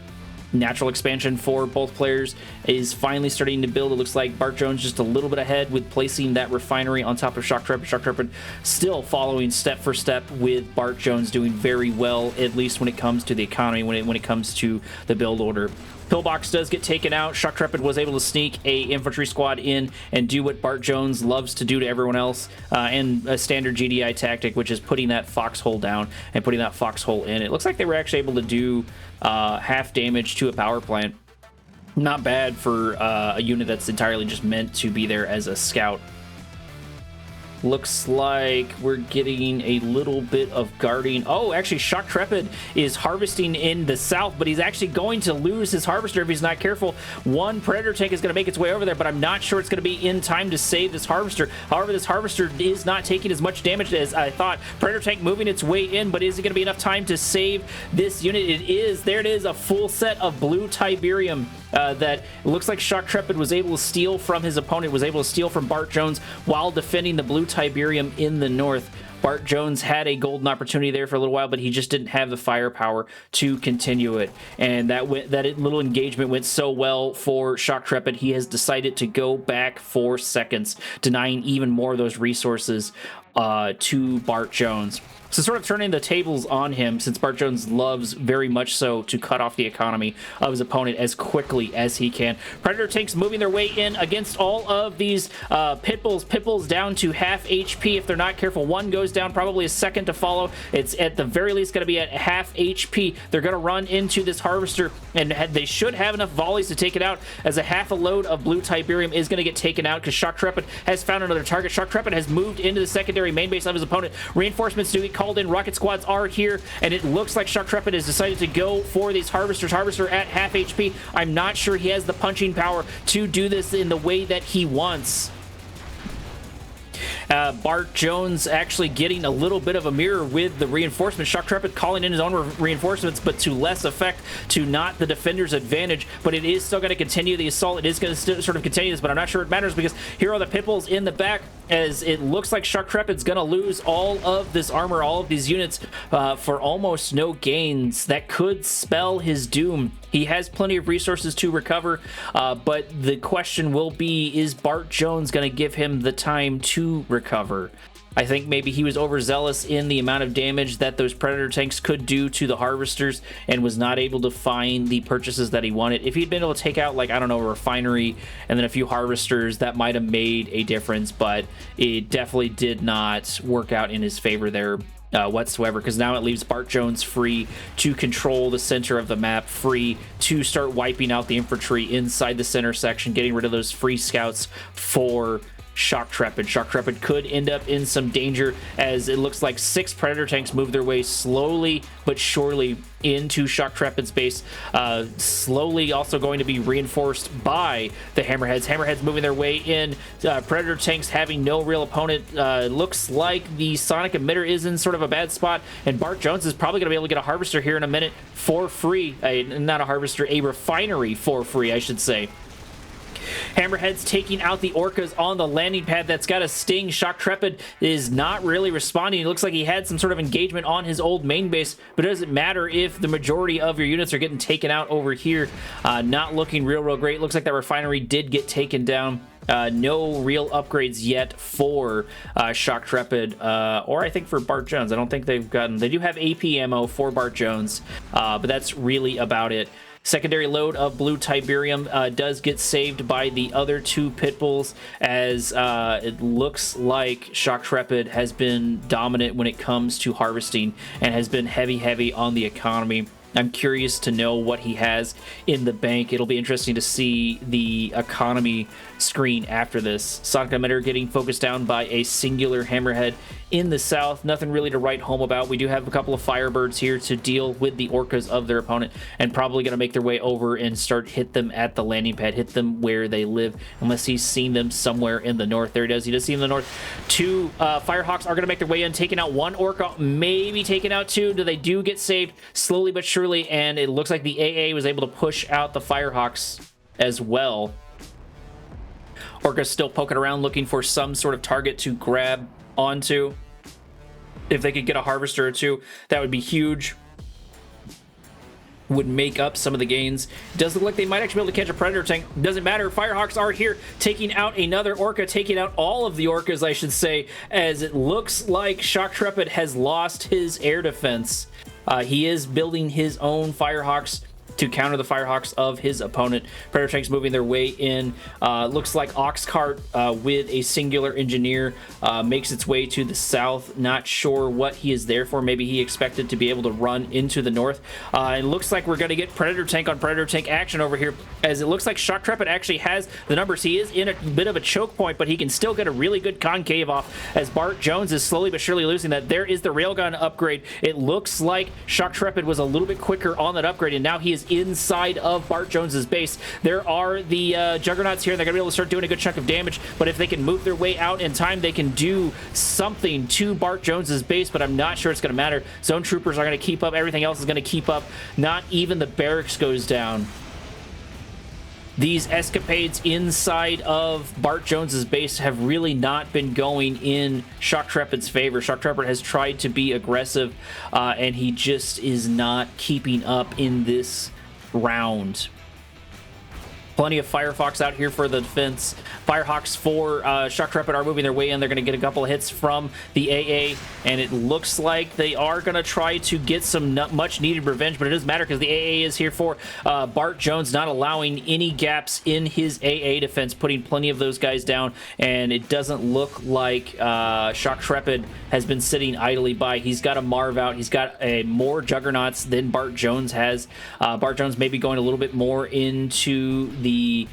Natural expansion for both players is finally starting to build. It looks like Bart Jones just a little bit ahead with placing that refinery on top of Shock Trepid. Shock Trepid still following step for step with Bart Jones doing very well, at least when it comes to the economy, when it comes to the build order. Pillbox does get taken out. Shock Trepid was able to sneak a infantry squad in and do what Bart Jones loves to do to everyone else, and a standard GDI tactic, which is putting that foxhole down and putting that foxhole in. It looks like they were actually able to do half damage to a power plant. Not bad for a unit that's entirely just meant to be there as a scout. Looks like we're getting a little bit of guarding. Oh, actually, Shock Trepid is harvesting in the south, but he's actually going to lose his harvester if he's not careful. One Predator tank is going to make its way over there, but I'm not sure it's going to be in time to save this harvester. However, this harvester is not taking as much damage as I thought. Predator tank moving its way in, but is it going to be enough time to save this unit? It is. There it is, a full set of blue Tiberium that looks like Shock Trepid was able to steal from his opponent, was able to steal from Bart Jones while defending the blue Tiberium in the north. Bart Jones had a golden opportunity there for a little while, but he just didn't have the firepower to continue it. And that little engagement went so well for Shock Trepid, he has decided to go back 4 seconds, denying even more of those resources to Bart Jones. So sort of turning the tables on him, since Bart Jones loves very much so to cut off the economy of his opponent as quickly as he can. Predator tanks moving their way in against all of these Pitbulls. Pitbulls down to half HP if they're not careful. One goes down, probably a second to follow. It's at the very least going to be at half HP. They're going to run into this harvester, and they should have enough volleys to take it out, as a half a load of blue Tiberium is going to get taken out because Shock Trepid has found another target. Shock Trepid has moved into the secondary main base of his opponent. Reinforcements do get called in. Rocket squads are here, and it looks like Shock Trepid has decided to go for these harvesters. Harvester at half HP. I'm not sure he has the punching power to do this in the way that he wants. Bart Jones actually getting a little bit of a mirror with the reinforcements. Shock Trepid calling in his own reinforcements, but to less effect, to not the defender's advantage. But it is still going to continue the assault. It is going to sort of continue this, but I'm not sure it matters because here are the Pitbulls in the back, as it looks like Shock Trepid's going to lose all of this armor, all of these units for almost no gains. That could spell his doom. He has plenty of resources to recover, but the question will be, is Bart Jones going to give him the time to recover? I think maybe he was overzealous in the amount of damage that those Predator tanks could do to the harvesters and was not able to find the purchases that he wanted. If he'd been able to take out, like, I don't know, a refinery and then a few harvesters, that might have made a difference, but it definitely did not work out in his favor there whatsoever, because now it leaves Bart Jones free to control the center of the map, free to start wiping out the infantry inside the center section, getting rid of those free scouts for Shock Trepid. Shock Trepid could end up in some danger, as it looks like 6 Predator tanks move their way slowly but surely into Shock Trepid's base. Slowly also going to be reinforced by the Hammerheads. Hammerheads moving their way in. Predator tanks having no real opponent. Looks like the Sonic Emitter is in sort of a bad spot, and Bart Jones is probably going to be able to get a Harvester here in a minute for free. Not a Harvester, a refinery for free, I should say. Hammerhead's taking out the Orcas on the landing pad. That's got a sting. Shock Trepid is not really responding. It looks like he had some sort of engagement on his old main base, but it doesn't matter if the majority of your units are getting taken out over here. Not looking real great. Looks like that refinery did get taken down. No real upgrades yet for Shock Trepid, or I think for Bart Jones. I don't think they've gotten... They do have AP ammo for Bart Jones, but that's really about it. Secondary load of blue Tiberium does get saved by the other 2 Pitbulls, as it looks like Shock Trepid has been dominant when it comes to harvesting and has been heavy on the economy. I'm curious to know what he has in the bank. It'll be interesting to see the economy screen after this. Sonic Emitter getting focused down by a singular Hammerhead in the south. Nothing really to write home about. We do have a couple of Firebirds here to deal with the Orcas of their opponent, and probably going to make their way over and hit them at the landing pad, hit them where they live, unless he's seen them somewhere in the north. There he does. He does see them in the north. Two Firehawks are going to make their way in, taking out one Orca, maybe taking out two. They do get saved slowly but surely, and it looks like the AA was able to push out the Firehawks as well. Orca's still poking around looking for some sort of target to grab onto. If they could get a Harvester or two, that would be huge. Would make up some of the gains. It does look like they might actually be able to catch a Predator tank. Doesn't matter. Firehawks are here, taking out another Orca, taking out all of the Orcas, I should say, as it looks like Shock Trepid has lost his air defense. He is building his own Firehawks to counter the Firehawks of his opponent. Predator tanks moving their way in. Looks like Oxcart with a singular engineer makes its way to the south. Not sure what he is there for. Maybe he expected to be able to run into the north. It looks like we're going to get Predator tank on Predator tank action over here, as it looks like Shock Trepid actually has the numbers. He is in a bit of a choke point, but he can still get a really good concave off, as Bart Jones is slowly but surely losing that. There is the railgun upgrade. It looks like Shock Trepid was a little bit quicker on that upgrade, and now he is inside of Bart Jones's base. There are the Juggernauts here, and they're going to be able to start doing a good chunk of damage, but if they can move their way out in time, they can do something to Bart Jones's base, but I'm not sure it's going to matter. Zone Troopers are going to keep up. Everything else is going to keep up. Not even the barracks goes down. These escapades inside of Bart Jones's base have really not been going in Shock Trepid's favor. Shock Trepid has tried to be aggressive, and he just is not keeping up in this round. Plenty of Firefox out here for the defense. Firehawks for Shock Trepid are moving their way in. They're going to get a couple of hits from the AA, and it looks like they are going to try to get some much-needed revenge, but it doesn't matter because the AA is here for Bart Jones, not allowing any gaps in his AA defense, putting plenty of those guys down, and it doesn't look like Shock Trepid has been sitting idly by. He's got a Marv out. He's got more Juggernauts than Bart Jones has. Bart Jones may be going a little bit more into the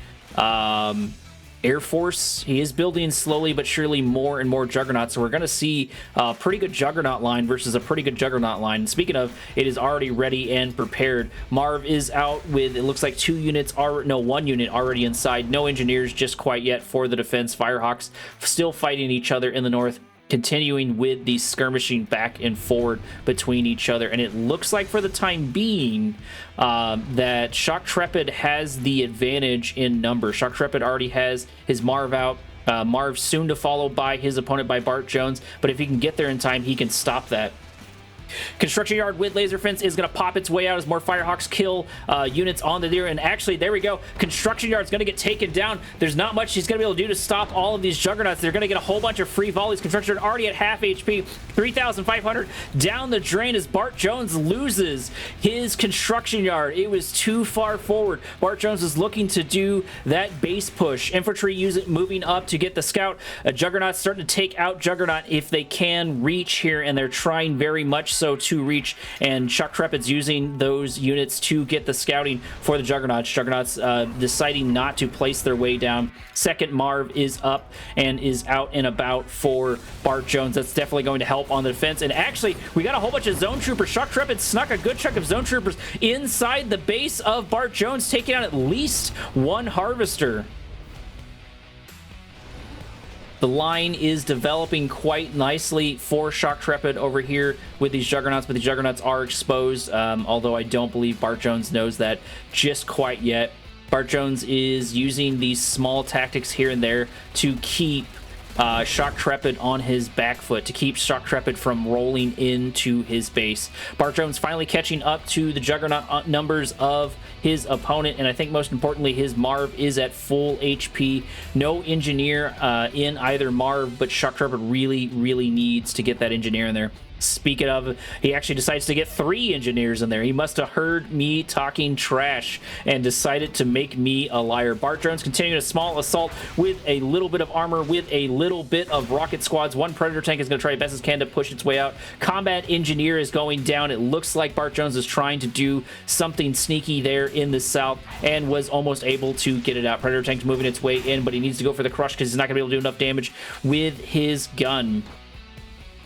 Air Force. He is building slowly but surely more and more Juggernauts, so we're going to see a pretty good Juggernaut line versus a pretty good Juggernaut line. And speaking of, it is already ready and prepared. Marv is out with, it looks like one unit already inside. No engineers just quite yet for the defense. Firehawks still fighting each other in the north, continuing with the skirmishing back and forward between each other. And it looks like for the time being that Shock Trepid has the advantage in numbers. Shock Trepid already has his Marv out. Marv soon to follow by his opponent by Bart Jones, but if he can get there in time, he can stop that. Construction Yard with Laser Fence is going to pop its way out as more Firehawks kill units on the deer. And actually, there we go. Construction Yard's going to get taken down. There's not much he's going to be able to do to stop all of these Juggernauts. They're going to get a whole bunch of free volleys. Construction Yard already at half HP. 3,500 down the drain as Bart Jones loses his Construction Yard. It was too far forward. Bart Jones is looking to do that base push. Infantry moving up to get the scout. Juggernaut's starting to take out Juggernaut if they can reach here, and they're trying very much so to reach, and Shock Trepid's using those units to get the scouting for the Juggernauts. Juggernauts deciding not to place their way down. Second Marv is up and is out and about for Bart Jones. That's definitely going to help on the defense. And actually, we got a whole bunch of Zone Troopers. Shock Trepid snuck a good chunk of Zone Troopers inside the base of Bart Jones, taking out at least one Harvester. The line is developing quite nicely for Shock Trepid over here with these Juggernauts, but the Juggernauts are exposed, although I don't believe Bart Jones knows that just quite yet. Bart Jones is using these small tactics here and there to keep Shock Trepid on his back foot, to keep Shock Trepid from rolling into his base. Bart Jones finally catching up to the Juggernaut numbers of his opponent, and I think most importantly, his Marv is at full HP. No engineer in either Marv, but Shock Trepid really needs to get that engineer in there. Speaking of, he actually decides to get 3 engineers in there. He must have heard me talking trash and decided to make me a liar. Bart Jones continuing a small assault with a little bit of armor, with a little bit of rocket squads. One Predator tank is going to try best as can to push its way out. Combat engineer is going down. It looks like Bart Jones is trying to do something sneaky there in the south and was almost able to get it out. Predator tank's moving its way in, but he needs to go for the crush because he's not going to be able to do enough damage with his gun.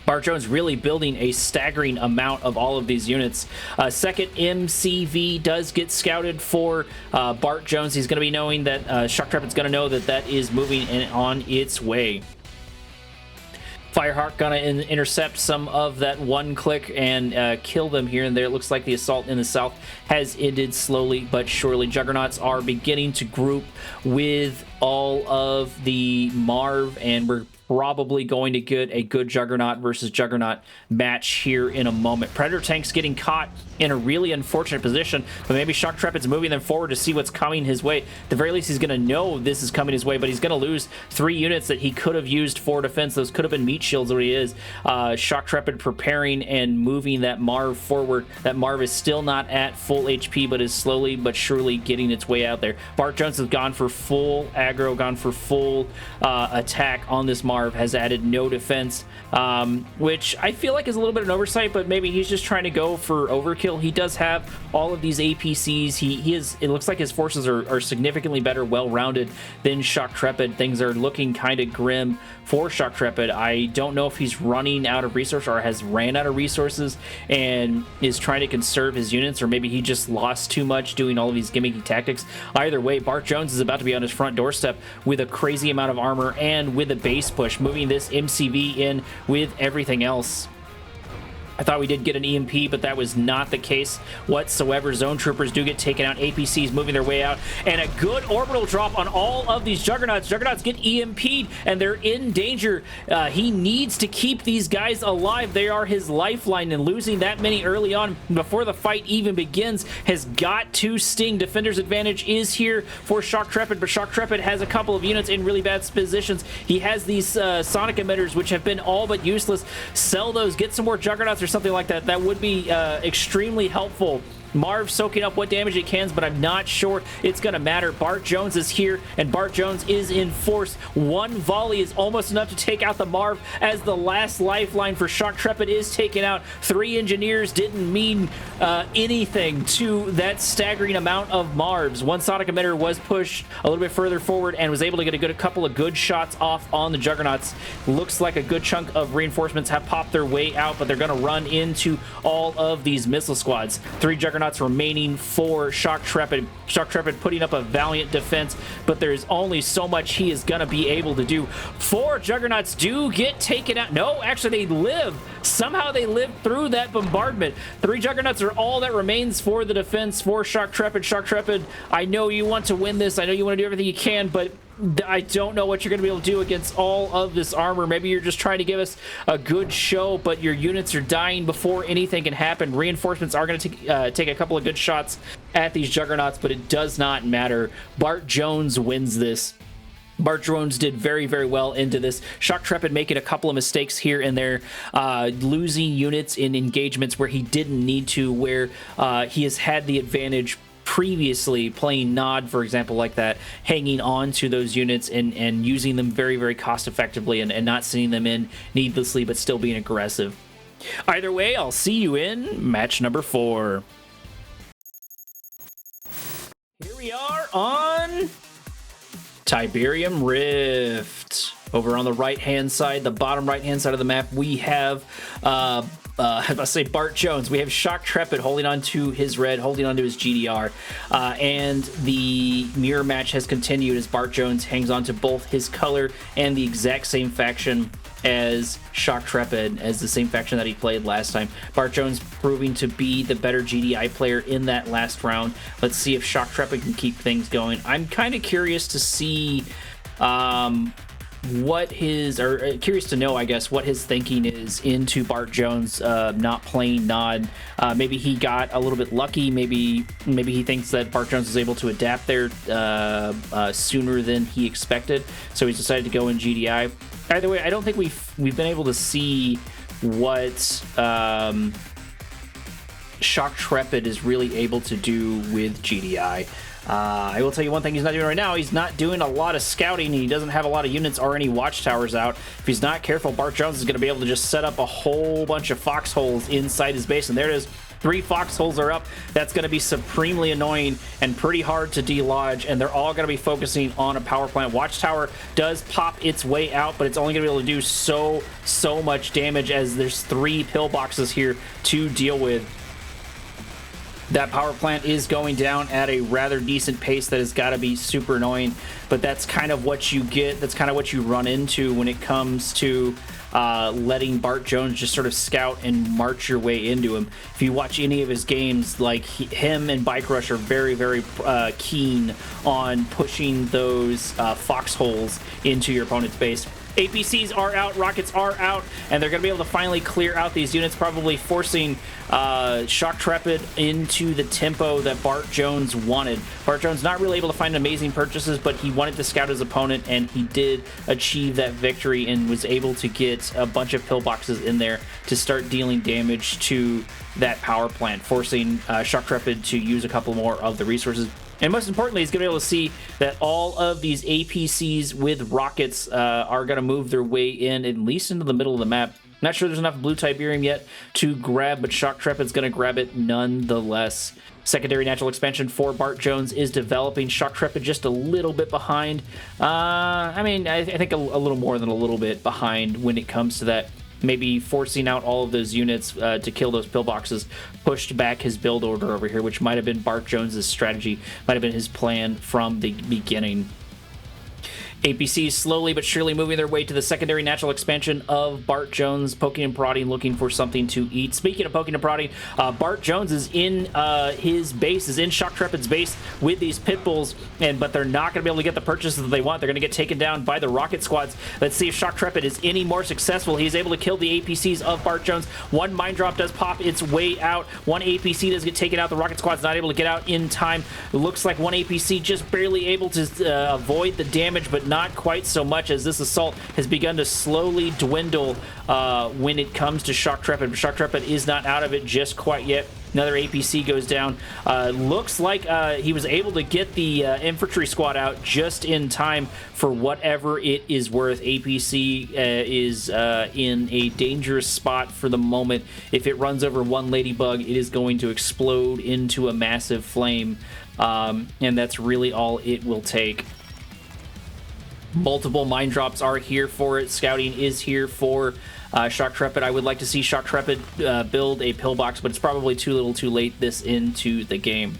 Bart Jones really building a staggering amount of all of these units. Second MCV does get scouted for Bart Jones. He's going to be knowing that Shock Trepid's going to know that that is moving on its way. Firehawk gonna intercept some of that one click and kill them here and there. It looks like the assault in the south has ended slowly but surely. Juggernauts are beginning to group with all of the Marv, and we're probably going to get a good Juggernaut versus Juggernaut match here in a moment. Predator tanks getting caught in a really unfortunate position, but maybe Shock Trepid's moving them forward to see what's coming his way. At the very least, he's going to know this is coming his way, but he's going to lose 3 units that he could have used for defense. Those could have been meat shields where he is. Shock Trepid preparing and moving that Marv forward. That Marv is still not at full HP, but is slowly but surely getting its way out there. Bart Jones has gone for full aggro, gone for full attack on this Marv. Has added no defense, which I feel like is a little bit of an oversight, but maybe he's just trying to go for overkill. He does have all of these APCs. He is, it looks like his forces are significantly better, well-rounded than Shock Trepid. Things are looking kind of grim for Shock Trepid. I don't know if he's running out of resources or has ran out of resources and is trying to conserve his units, or maybe he just lost too much doing all of these gimmicky tactics. Either way, Bart Jones is about to be on his front doorstep with a crazy amount of armor and with a base push, moving this MCV in with everything else. I thought we did get an EMP, but that was not the case whatsoever. Zone troopers do get taken out. APCs moving their way out. And a good orbital drop on all of these Juggernauts. Juggernauts get EMP'd, and they're in danger. He needs to keep these guys alive. They are his lifeline, and losing that many early on before the fight even begins has got to sting. Defender's advantage is here for Shock Trepid, but Shock Trepid has a couple of units in really bad positions. He has these sonic emitters, which have been all but useless. Sell those. Get some more Juggernauts or something like that. That would be extremely helpful. Marv soaking up what damage it can, but I'm not sure it's going to matter. Bart Jones is here, and Bart Jones is in force. One volley is almost enough to take out the Marv as the last lifeline for Shock Trepid is taken out. 3 engineers didn't mean anything to that staggering amount of Marvs. One sonic emitter was pushed a little bit further forward and was able to get a couple of good shots off on the Juggernauts. Looks like a good chunk of reinforcements have popped their way out, but they're going to run into all of these missile squads. 3 Juggernauts remaining for Shock Trepid. Shock Trepid putting up a valiant defense, but there's only so much he is going to be able to do. 4 Juggernauts do get taken out. No, actually, they live. Somehow they live through that bombardment. 3 Juggernauts are all that remains for the defense for Shock Trepid. Shock Trepid, I know you want to win this. I know you want to do everything you can, but I don't know what you're going to be able to do against all of this armor. Maybe you're just trying to give us a good show, but your units are dying before anything can happen. Reinforcements are going to take a couple of good shots at these Juggernauts, but it does not matter. Bart Jones wins this. Bart Jones did very, very well into this. Shock Trepid making a couple of mistakes here and there, losing units in engagements where he didn't need to, where he has had the advantage previously, playing Nod, for example, like that, hanging on to those units and using them very, very cost effectively and not sending them in needlessly, but still being aggressive. Either way, I'll see you in match number 4. Here we are on Tiberium Rift. Over on the right-hand side, the bottom right-hand side of the map, we have I say Bart Jones. We have Shock Trepid holding on to his red, holding on to his GDR. And the mirror match has continued as Bart Jones hangs on to both his color and the exact same faction as Shock Trepid, as the same faction that he played last time. Bart Jones proving to be the better GDI player in that last round. Let's see if Shock Trepid can keep things going. I'm kind of curious to see what his, or curious to know, I guess, what his thinking is into Bart Jones not playing Nod. Maybe he got a little bit lucky. Maybe he thinks that Bart Jones is able to adapt there sooner than he expected, so he's decided to go in GDI. Either way, I don't think we've been able to see what Shock Trepid is really able to do with GDI. I will tell you one thing he's not doing right now. He's not doing a lot of scouting. He doesn't have a lot of units or any watchtowers out. If he's not careful, Bart Jones is going to be able to just set up a whole bunch of foxholes inside his base. And there it is. 3 foxholes are up. That's going to be supremely annoying and pretty hard to delodge, and they're all going to be focusing on a power plant. Watchtower does pop its way out, but it's only going to be able to do so much damage as there's 3 pillboxes here to deal with. That power plant is going down at a rather decent pace that has got to be super annoying, but that's kind of what you get. That's kind of what you run into when it comes to letting Bart Jones just sort of scout and march your way into him. If you watch any of his games, like him and Bike Rush are very keen on pushing those foxholes into your opponent's base. APCs are out, rockets are out, and they're going to be able to finally clear out these units, probably forcing Shock Trepid into the tempo that Bart Jones wanted. Bart Jones not really able to find amazing purchases, but he wanted to scout his opponent, and he did achieve that victory and was able to get a bunch of pillboxes in there to start dealing damage to that power plant, forcing Shock Trepid to use a couple more of the resources. And most importantly, he's going to be able to see that all of these APCs with rockets are going to move their way in, at least into the middle of the map. Not sure there's enough blue Tiberium yet to grab, but Shock Trepid's going to grab it nonetheless. Secondary natural expansion for Bart Jones is developing. Shock Trepid just a little bit behind. I mean, I think a little more than a little bit behind when it comes to that. Maybe forcing out all of those units to kill those pillboxes pushed back his build order over here, which might have been Bart Jones's strategy, might have been his plan from the beginning. APCs slowly but surely moving their way to the secondary natural expansion of Bart Jones, poking and prodding, looking for something to eat. Speaking of poking and prodding, Bart Jones is in his base, is in Shock Trepid's base with these pit bulls, but they're not going to be able to get the purchases that they want. They're going to get taken down by the rocket squads. Let's see if Shock Trepid is any more successful. He's able to kill the APCs of Bart Jones. One mine drop does pop its way out. One APC does get taken out. The rocket squad's not able to get out in time. It looks like one APC just barely able to avoid the damage, but not quite so much, as this assault has begun to slowly dwindle when it comes to Shock Trepid. But Shock Trepid is not out of it just quite yet. Another APC goes down. Looks like he was able to get the infantry squad out just in time for whatever it is worth. APC is in a dangerous spot for the moment. If it runs over one ladybug, it is going to explode into a massive flame, and that's really all it will take. Multiple mine drops are here for it. Scouting is here for Shock Trepid. I would like to see Shock Trepid build a pillbox, but it's probably too little too late this into the game.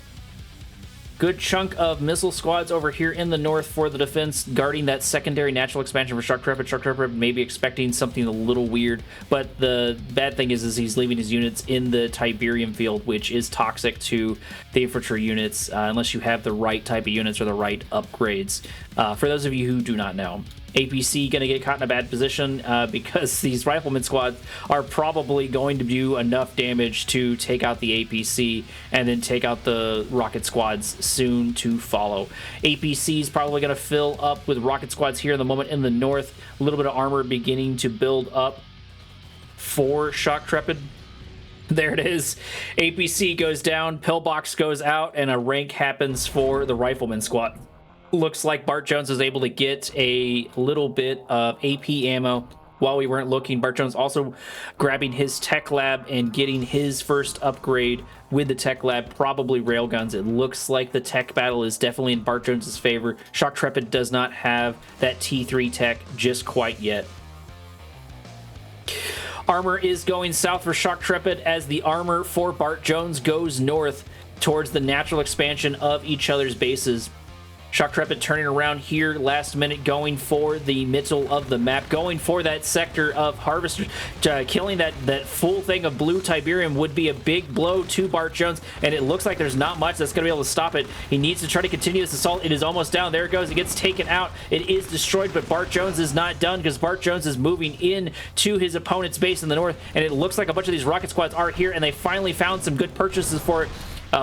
Good chunk of missile squads over here in the north for the defense, guarding that secondary natural expansion for Shock Trepid. Shock Trepid may be expecting something a little weird, but the bad thing is he's leaving his units in the Tiberium field, which is toxic to the infantry units unless you have the right type of units or the right upgrades. For those of you who do not know, APC going to get caught in a bad position because these rifleman squads are probably going to do enough damage to take out the APC and then take out the rocket squads soon to follow. APC is probably going to fill up with rocket squads here in the moment in the north. A little bit of armor beginning to build up for Shock Trepid. There it is. APC goes down, pillbox goes out, and a rank happens for the rifleman squad. Looks like Bart Jones is able to get a little bit of AP ammo while we weren't looking. Bart Jones also grabbing his tech lab and getting his first upgrade with the tech lab, probably railguns. It looks like the tech battle is definitely in Bart Jones's favor. Shock Trepid does not have that T3 tech just quite yet. Armor is going south for Shock Trepid as the armor for Bart Jones goes north towards the natural expansion of each other's bases. Shock Trepid turning around here last minute, going for the middle of the map, going for that sector of Harvesters. Killing that full thing of blue Tiberium would be a big blow to Bart Jones, and it looks like there's not much that's going to be able to stop it. He needs to try to continue this assault. It is almost down. There it goes. It gets taken out. It is destroyed, but Bart Jones is not done because Bart Jones is moving in to his opponent's base in the north, and it looks like a bunch of these rocket squads are here, and they finally found some good purchases for it.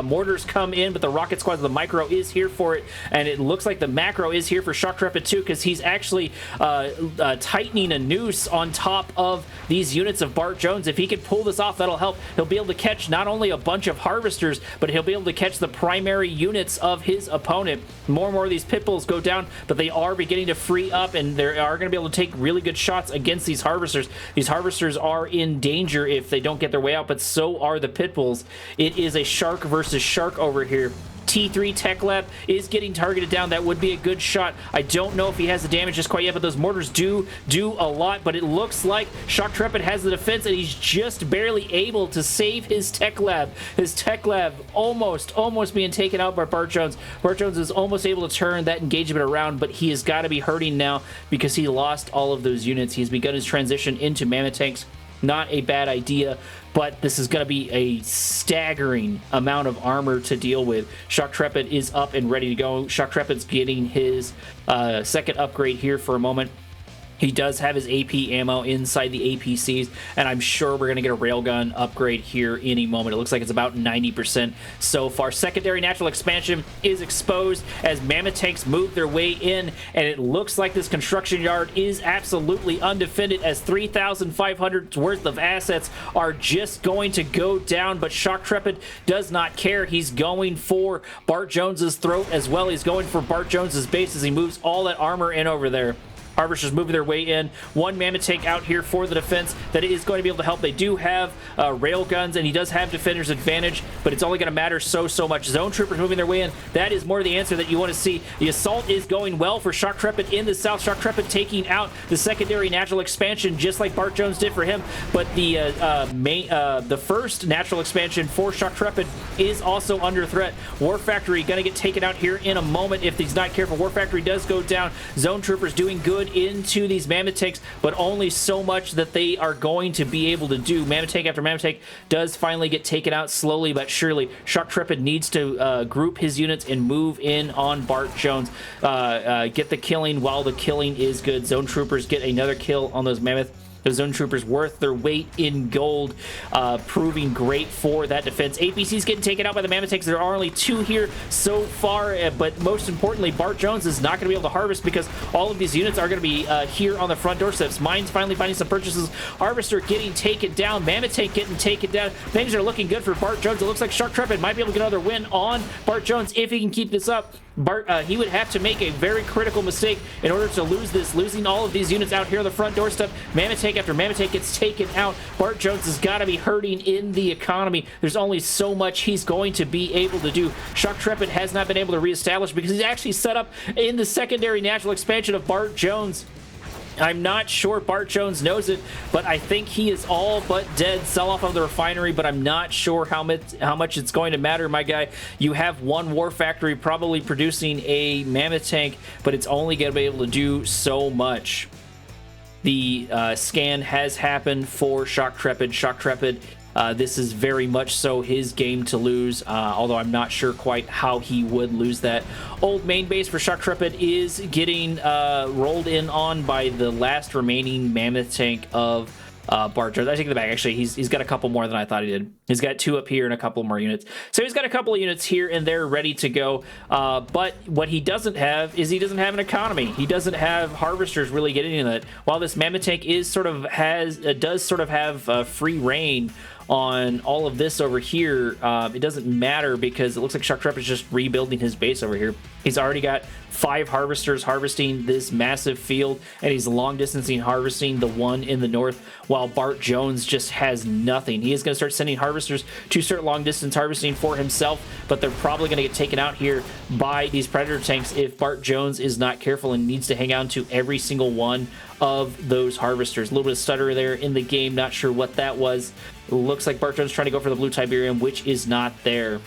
mortars come in, but the rocket squad, the micro is here for it, and it looks like the macro is here for Shock Trepid too, because he's actually tightening a noose on top of these units of Bart Jones. If he can pull this off, that'll help. He'll be able to catch not only a bunch of harvesters, but he'll be able to catch the primary units of his opponent. More and more of these pit bulls go down, but they are beginning to free up, and they are going to be able to take really good shots against these harvesters. These harvesters are in danger if they don't get their way out, but so are the pit bulls. It is a shark versus shark over here. T3 Tech Lab is getting targeted down. That would be a good shot. I don't know if he has the damage just quite yet, but those mortars do a lot. But it looks like Shock Trepid has the defense, and he's just barely able to save his Tech Lab. His Tech Lab almost being taken out by Bart Jones. Bart Jones is almost able to turn that engagement around, but he has got to be hurting now because he lost all of those units. He's begun his transition into mammoth tanks. Not a bad idea, but this is going to be a staggering amount of armor to deal with. Shock Trepid is up and ready to go. Shock Trepid's getting his second upgrade here for a moment. He does have his AP ammo inside the APCs, and I'm sure we're going to get a railgun upgrade here any moment. It looks like it's about 90% so far. Secondary natural expansion is exposed as mammoth tanks move their way in, and it looks like this construction yard is absolutely undefended as 3,500 worth of assets are just going to go down, but Shock Trepid does not care. He's going for Bart Jones's throat as well. He's going for Bart Jones's base as he moves all that armor in over there. Harvesters moving their way in. One mammoth tank out here for the defense that is going to be able to help. They do have rail guns, and he does have defender's advantage, but it's only going to matter so much. Zone troopers moving their way in. That is more the answer that you want to see. The assault is going well for Shock Trepid in the south. Shock Trepid taking out the secondary natural expansion just like Bart Jones did for him, but the first natural expansion for Shock Trepid is also under threat. War Factory going to get taken out here in a moment if he's not careful. War Factory does go down. Zone troopers doing good into these mammoth tanks, but only so much that they are going to be able to do. Mammoth tank after mammoth tank does finally get taken out slowly but surely. Shock Trepid needs to group his units and move in on Bart Jones. Get the killing while the killing is good. Zone troopers get another kill on those mammoth. The Zone Troopers worth their weight in gold, proving great for that defense. APC's getting taken out by the mammoth tanks. There are only two here so far, but most importantly, Bart Jones is not going to be able to harvest because all of these units are going to be here on the front doorsteps. Mine's finally finding some purchases. Harvester getting taken down. Mammoth tank getting taken down. Things are looking good for Bart Jones. It looks like Shock Trepid might be able to get another win on Bart Jones if he can keep this up. Bart, he would have to make a very critical mistake in order to lose this. Losing all of these units out here on the front doorstep. Mammoth tank after mammoth tank gets taken out. Bart Jones has got to be hurting in the economy. There's only so much he's going to be able to do. Shock Trepid has not been able to reestablish because he's actually set up in the secondary natural expansion of Bart Jones. I'm not sure Bart Jones knows it, but I think he is all but dead. Sell off of the refinery, but I'm not sure how much it's going to matter, my guy. You have one War Factory probably producing a mammoth tank, but it's only going to be able to do so much. The scan has happened for Shock Trepid. Shock Trepid, this is very much so his game to lose, although I'm not sure quite how he would lose that. Old main base for Shock Trepid is getting rolled in on by the last remaining mammoth tank of Bart Jones. I take the back. Actually, he's got a couple more than I thought he did. He's got two up here and a couple more units. So he's got a couple of units here and there ready to go. But what he doesn't have is he doesn't have an economy. He doesn't have harvesters really getting into that. While this mammoth tank does sort of have free reign on all of this over here, it doesn't matter because it looks like Shock Trepid is just rebuilding his base over here. He's already got 5 harvesters harvesting this massive field, and he's long distancing harvesting the one in the north, while Bart Jones just has nothing. He is going to start sending harvesters to start long distance harvesting for himself, but they're probably going to get taken out here by these Predator tanks if Bart Jones is not careful and needs to hang on to every single one of those harvesters. A little bit of stutter there in the game, not sure what that was. It looks like Bart Jones trying to go for the blue Tiberium, which is not there.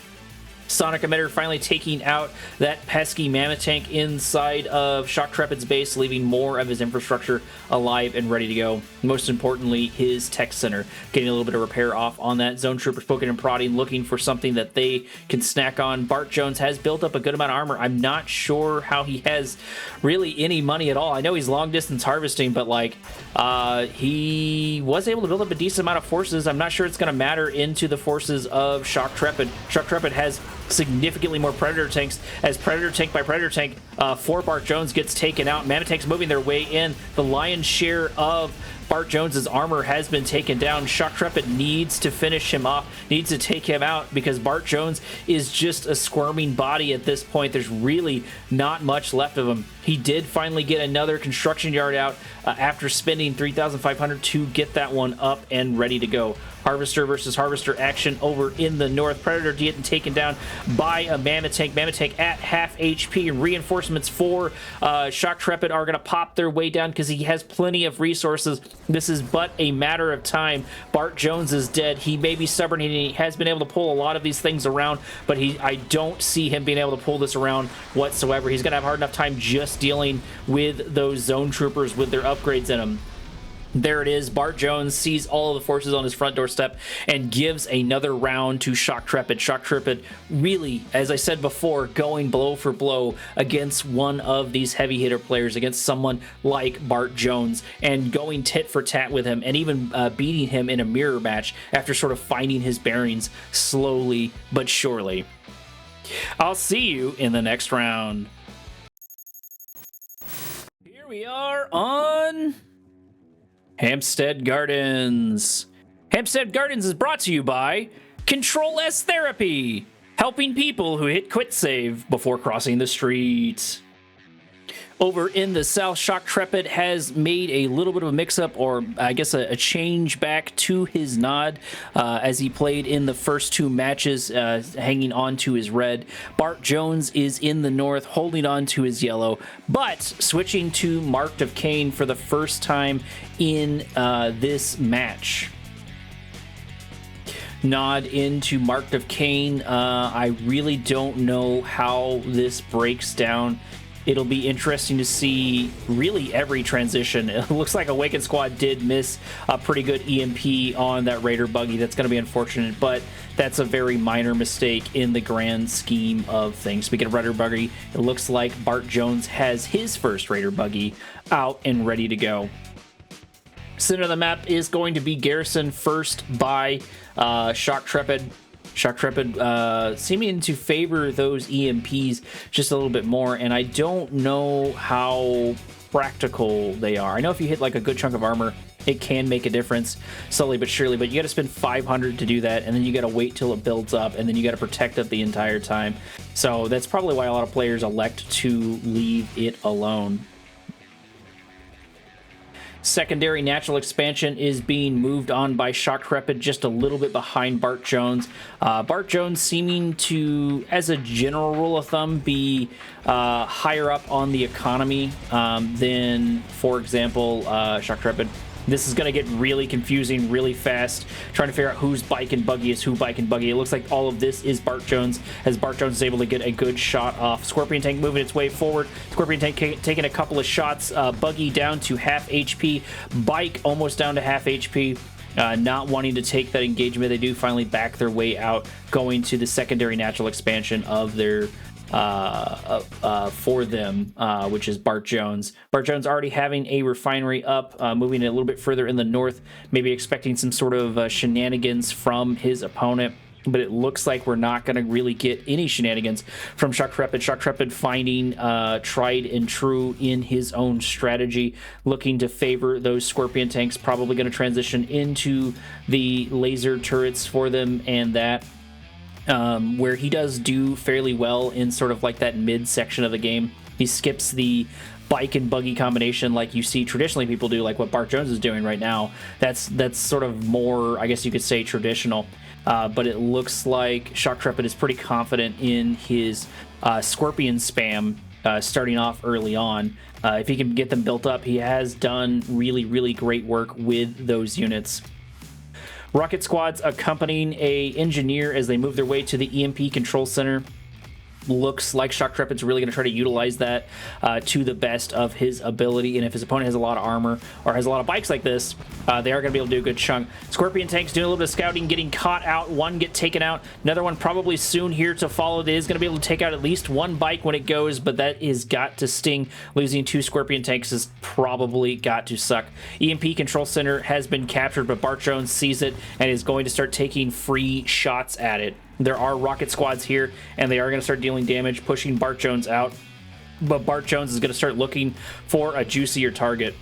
Sonic Emitter finally taking out that pesky Mammoth Tank inside of Shock Trepid's base, leaving more of his infrastructure alive and ready to go. Most importantly, his tech center getting a little bit of repair off on that. Zone Troopers poking and prodding, looking for something that they can snack on. Bart Jones has built up a good amount of armor. I'm not sure how he has really any money at all. I know he's long distance harvesting, but like he was able to build up a decent amount of forces. I'm not sure it's going to matter into the forces of Shock Trepid. Shock Trepid has significantly more Predator tanks, as Predator tank by Predator tank for Bart Jones gets taken out. Mammoth tanks moving their way in. The lion's share of Bart Jones's armor has been taken down. Shock Trepid needs to finish him off, needs to take him out, because Bart Jones is just a squirming body at this point. There's really not much left of him. He did finally get another construction yard out after spending 3,500 to get that one up and ready to go. Harvester versus Harvester action over in the north. Predator getting taken down by a Mammoth Tank. Mammoth Tank at half HP, and reinforcements for Shock Trepid are going to pop their way down because he has plenty of resources. This is but a matter of time. Bart Jones is dead. He may be stubborn, and he has been able to pull a lot of these things around, but I don't see him being able to pull this around whatsoever. He's going to have a hard enough time just dealing with those Zone Troopers with their upgrades in them. There it is. Bart Jones sees all of the forces on his front doorstep and gives another round to Shock Trepid. Shock Trepid really, as I said before, going blow for blow against one of these heavy hitter players, against someone like Bart Jones, and going tit for tat with him, and even beating him in a mirror match after sort of finding his bearings slowly but surely. I'll see you in the next round. Here we are on Hampstead Gardens. Hampstead Gardens is brought to you by Control S Therapy, helping people who hit quit save before crossing the street. Over in the south, Shock Trepid has made a little bit of a mix-up, or I guess a change back to his nod as he played in the first two matches, hanging on to his red. Bart Jones is in the north, holding on to his yellow, but switching to Marked of Kane for the first time in this match. Nod into Marked of Kane. I really don't know how this breaks down. It'll be interesting to see really every transition. It looks like Awakened Squad did miss a pretty good EMP on that Raider buggy. That's going to be unfortunate, but that's a very minor mistake in the grand scheme of things. Speaking of Raider buggy, it looks like Bart Jones has his first Raider buggy out and ready to go. Center of the map is going to be garrisoned first by Shock Trepid. Shock Trepid seeming to favor those EMPs just a little bit more, and I don't know how practical they are. I know if you hit like a good chunk of armor, it can make a difference slowly but surely, but you got to spend 500 to do that, and then you got to wait till it builds up, and then you got to protect it the entire time. So that's probably why a lot of players elect to leave it alone. Secondary natural expansion is being moved on by Shock Trepid, just a little bit behind Bart Jones. Bart Jones seeming to, as a general rule of thumb, be higher up on the economy than, for example, Shock Trepid. This is going to get really confusing really fast, trying to figure out whose bike and buggy is who bike and buggy. It looks like all of this is Bart Jones, as Bart Jones is able to get a good shot off. Scorpion Tank moving its way forward. Scorpion Tank taking a couple of shots. Buggy down to half HP. Bike almost down to half HP. Not wanting to take that engagement. They do finally back their way out, going to the secondary natural expansion of their for them, which is Bart Jones. Bart Jones already having a refinery up, moving it a little bit further in the north, maybe expecting some sort of shenanigans from his opponent, but it looks like we're not going to really get any shenanigans from Shock Trepid. Shock Trepid finding tried and true in his own strategy, looking to favor those Scorpion tanks, probably going to transition into the laser turrets for them, and that where he does do fairly well in sort of like that mid section of the game. He skips the bike and buggy combination like you see traditionally people do, like what Bart Jones is doing right now. That's sort of more, I guess you could say, traditional. But it looks like Shock Trepid is pretty confident in his Scorpion spam starting off early on. If he can get them built up, he has done really, really great work with those units. Rocket squads accompanying a engineer as they move their way to the EMP control center. Looks like Shock Trepid's really going to try to utilize that to the best of his ability, and if his opponent has a lot of armor or has a lot of bikes like this, they are going to be able to do a good chunk. Scorpion tanks doing a little bit of scouting, getting caught out. One get taken out, another one probably soon here to follow. It is going to be able to take out at least one bike when it goes, but that is got to sting. Losing 2 Scorpion tanks has probably got to suck. EMP control center has been captured, but Bart Jones sees it and is going to start taking free shots at it. There are rocket squads here, and they are going to start dealing damage, pushing Bart Jones out. But Bart Jones is going to start looking for a juicier target.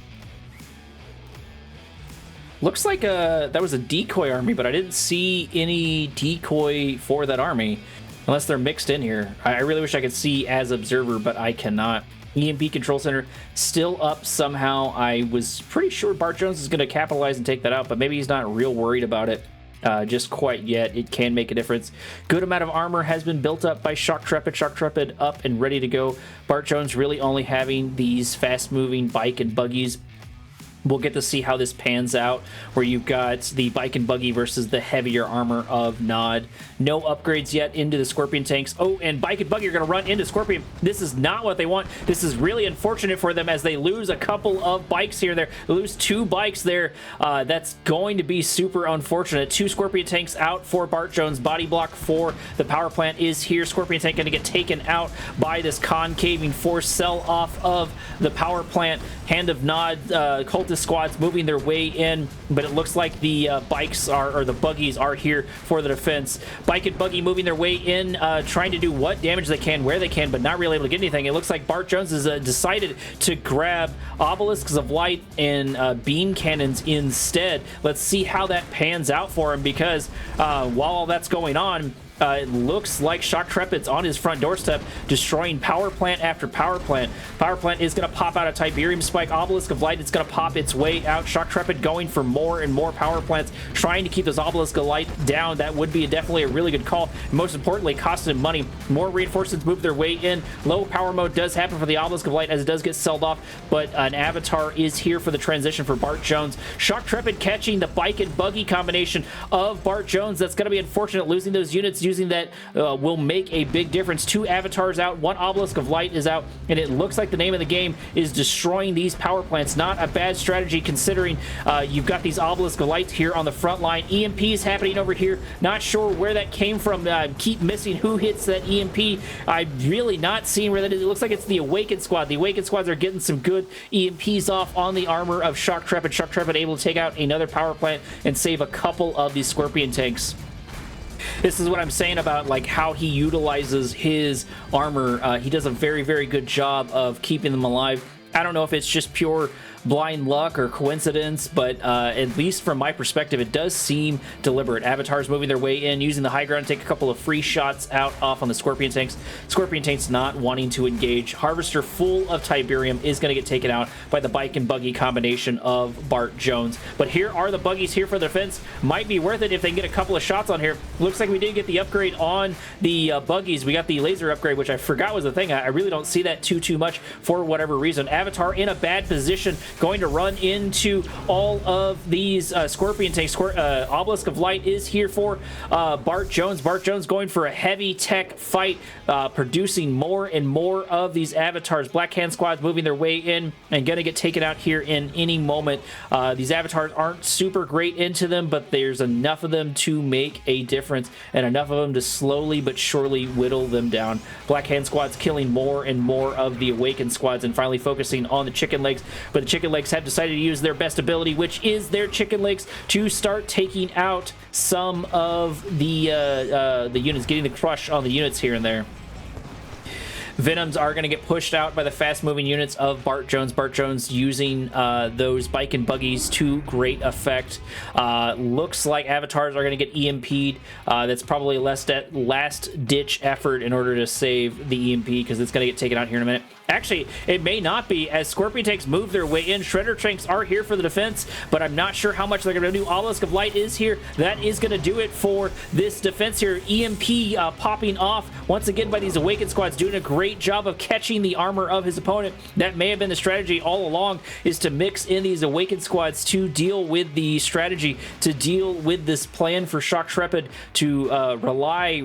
Looks like that was a decoy army, but I didn't see any decoy for that army, unless they're mixed in here. I really wish I could see as observer, but I cannot. EMP control center still up somehow. I was pretty sure Bart Jones is going to capitalize and take that out, but maybe he's not real worried about it. Just quite yet. It can make a difference. Good amount of armor has been built up by Shock Trepid. Shock Trepid up and ready to go. Bart Jones really only having these fast-moving bike and buggies. We'll get to see how this pans out, where you've got the bike and buggy versus the heavier armor of Nod. No upgrades yet into the Scorpion tanks. Oh, and bike and buggy are going to run into Scorpion. This is not what they want. This is really unfortunate for them as they lose a couple of bikes here and there. They lose 2 bikes there. That's going to be super unfortunate. 2 Scorpion tanks out for Bart Jones. Body block for the power plant is here. Scorpion tank going to get taken out by this concaving force cell off of the power plant. Hand of Nod, cultist squads moving their way in, but it looks like the bikes are, or the buggies are here for the defense. Bike and buggy moving their way in, trying to do what damage they can, where they can, but not really able to get anything. It looks like Bart Jones has decided to grab obelisks of light and beam cannons instead. Let's see how that pans out for him, because while all that's going on, it looks like Shock Trepid's on his front doorstep, destroying power plant after power plant. Power plant is going to pop out a Tiberium Spike. Obelisk of Light is going to pop its way out. Shock Trepid going for more and more power plants, trying to keep those Obelisk of Light down. That would be definitely a really good call. Most importantly, costing him money. More reinforcements move their way in. Low power mode does happen for the Obelisk of Light as it does get sold off, but an Avatar is here for the transition for Bart Jones. Shock Trepid catching the bike and buggy combination of Bart Jones. That's going to be unfortunate, losing those units. Using that will make a big difference. 2 avatars out, 1 obelisk of light is out, and it looks like the name of the game is destroying these power plants. Not a bad strategy considering you've got these obelisk of lights here on the front line. EMP is happening over here. Not sure where that came from. Keep missing who hits that EMP. I'm really not seeing where that is. It looks like it's the Awakened squad. The Awakened squads are getting some good EMPs off on the armor of Shock Trepid. Shock Trepid able to take out another power plant and save a couple of these Scorpion tanks. This is what I'm saying about like how he utilizes his armor. He does a very, very good job of keeping them alive. I don't know if it's just pure blind luck or coincidence, but at least from my perspective, it does seem deliberate. Avatars moving their way in, using the high ground to take a couple of free shots out off on the Scorpion tanks. Scorpion tanks not wanting to engage. Harvester full of Tiberium is going to get taken out by the bike and buggy combination of Bart Jones. But here are the buggies here for the defense. Might be worth it if they can get a couple of shots on here. Looks like we did get the upgrade on the buggies. We got the laser upgrade, which I forgot was a thing. I really don't see that too much for whatever reason. Avatar in a bad position, going to run into all of these Scorpion tanks. Obelisk of Light is here for Bart Jones. Bart Jones going for a heavy tech fight, producing more and more of these avatars. Black Hand squads moving their way in and going to get taken out here in any moment. These avatars aren't super great into them, but there's enough of them to make a difference and enough of them to slowly but surely whittle them down. Black Hand squads killing more and more of the Awakened squads and finally focusing on the chicken legs, but the chicken legs have decided to use their best ability, which is their chicken legs, to start taking out some of the units, getting the crush on the units here and there. Venoms are going to get pushed out by the fast-moving units of Bart Jones. Bart Jones using those bike and buggies to great effect. Looks like avatars are going to get EMP'd. That's probably a last-ditch effort in order to save the EMP, because it's going to get taken out here in a minute. Actually, it may not be, as Scorpion Tanks move their way in. Shredder Tanks are here for the defense, but I'm not sure how much they're going to do. Obelisk of Light is here. That is going to do it for this defense here. EMP popping off once again by these Awakened Squads, doing a great job of catching the armor of his opponent. That may have been the strategy all along, is to mix in these Awakened Squads to deal with the strategy, to deal with this plan for Shock Trepid to rely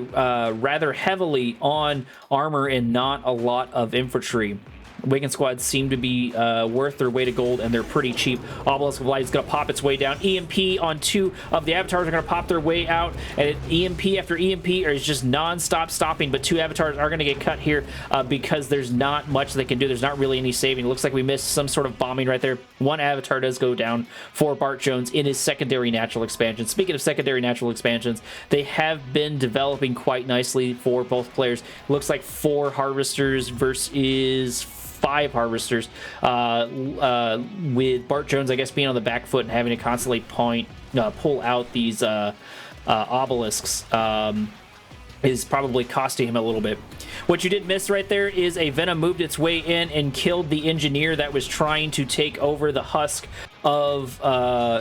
rather heavily on armor and not a lot of infantry. Awakened Squads seem to be worth their weight of gold, and they're pretty cheap. Obelisk of Light is going to pop its way down. EMP on 2 of the avatars are going to pop their way out, and EMP after EMP is just non-stop stopping, but 2 avatars are going to get cut here because there's not much they can do. There's not really any saving. It looks like we missed some sort of bombing right there. 1 avatar does go down for Bart Jones in his secondary natural expansion. Speaking of secondary natural expansions, they have been developing quite nicely for both players. Looks like 4 harvesters versus 5 harvesters, with Bart Jones, I guess, being on the back foot and having to constantly pull out these obelisks is probably costing him a little bit. What you did miss right there is a Venom moved its way in and killed the engineer that was trying to take over the husk of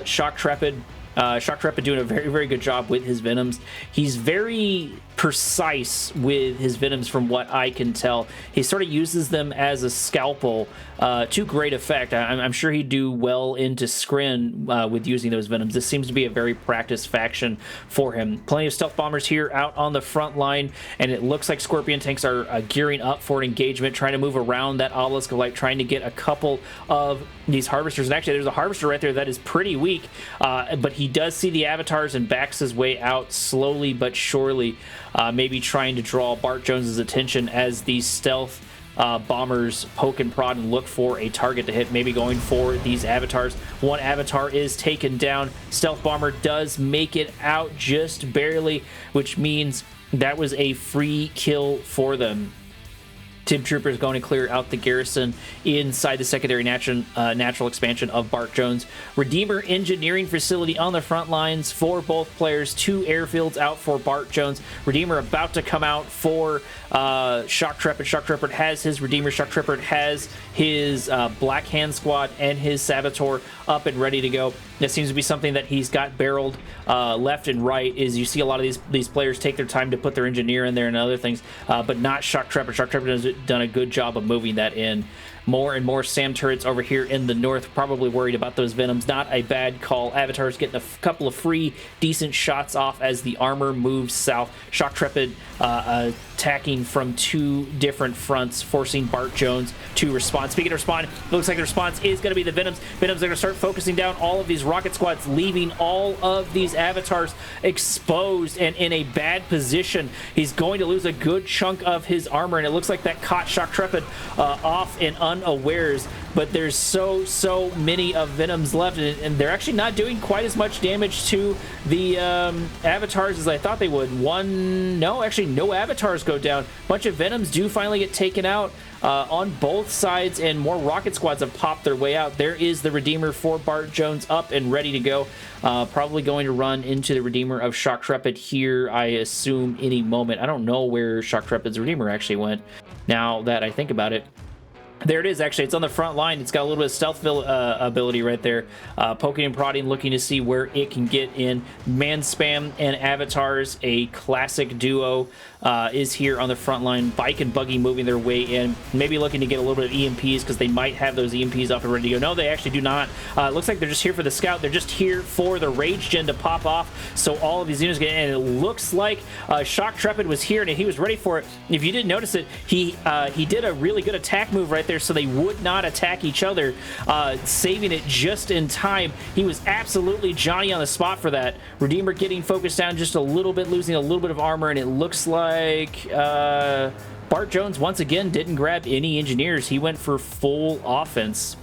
Shock Trepid. Shock Trepid doing a very, very good job with his Venoms. He's very precise with his Venoms from what I can tell. He sort of uses them as a scalpel to great effect. I'm sure he'd do well into Scrin with using those Venoms. This seems to be a very practiced faction for him. Plenty of Stealth Bombers here out on the front line, and it looks like Scorpion Tanks are gearing up for an engagement, trying to move around that Obelisk of Light, trying to get a couple of these Harvesters. And actually, there's a Harvester right there that is pretty weak, but he does see the avatars and backs his way out slowly but surely, maybe trying to draw Bart Jones's attention as these stealth bombers poke and prod and look for a target to hit, maybe going for these avatars. 1 avatar is taken down. Stealth bomber does make it out just barely, which means that was a free kill for them. Tim Troopers going to clear out the garrison inside the secondary natural expansion of Bart Jones. Redeemer Engineering Facility on the front lines for both players. 2 airfields out for Bart Jones. Redeemer about to come out for Shock Trepid. Shock Trepid has his Redeemer. Shock Trepid has his Black Hand Squad and his Saboteur up and ready to go. That seems to be something that he's got barreled left and right, is you see a lot of these players take their time to put their engineer in there and other things, but not Shock Trepid. Shock Trepid has done a good job of moving that in. More and more SAM turrets over here in the north, probably worried about those Venoms. Not a bad call. Avatars getting a couple of free, decent shots off as the armor moves south. Shock Trepid attacking from 2 different fronts, forcing Bart Jones to respond. Speaking of respond, it looks like the response is going to be the Venoms. Venoms are going to start focusing down all of these rocket squads, leaving all of these avatars exposed and in a bad position. He's going to lose a good chunk of his armor, and it looks like that caught Shock Trepid off in unawares, but there's so many of Venoms left, and they're actually not doing quite as much damage to the avatars as I thought they would. No avatars go down. A bunch of Venoms do finally get taken out on both sides, and more rocket squads have popped their way out. There is the Redeemer for Bart Jones up and ready to go. Probably going to run into the Redeemer of Shock Trepid here, I assume, any moment. I don't know where Shock Trepid's Redeemer actually went, now that I think about it. There it is, actually. It's on the front line. It's got a little bit of stealth ability right there. Poking and prodding, looking to see where it can get in. Man Spam and Avatars, a classic duo, is here on the front line. Bike and Buggy moving their way in. Maybe looking to get a little bit of EMPs because they might have those EMPs up and ready to go. No, they actually do not. It looks like they're just here for the scout. They're just here for the Rage Gen to pop off, so all of these units get in. And it looks like Shock Trepid was here and he was ready for it. If you didn't notice it, he did a really good attack move right there, so they would not attack each other, saving it just in time. He was absolutely Johnny on the spot for that. Redeemer getting focused down just a little bit, losing a little bit of armor, and it looks like Bart Jones once again didn't grab any engineers. He went for full offense.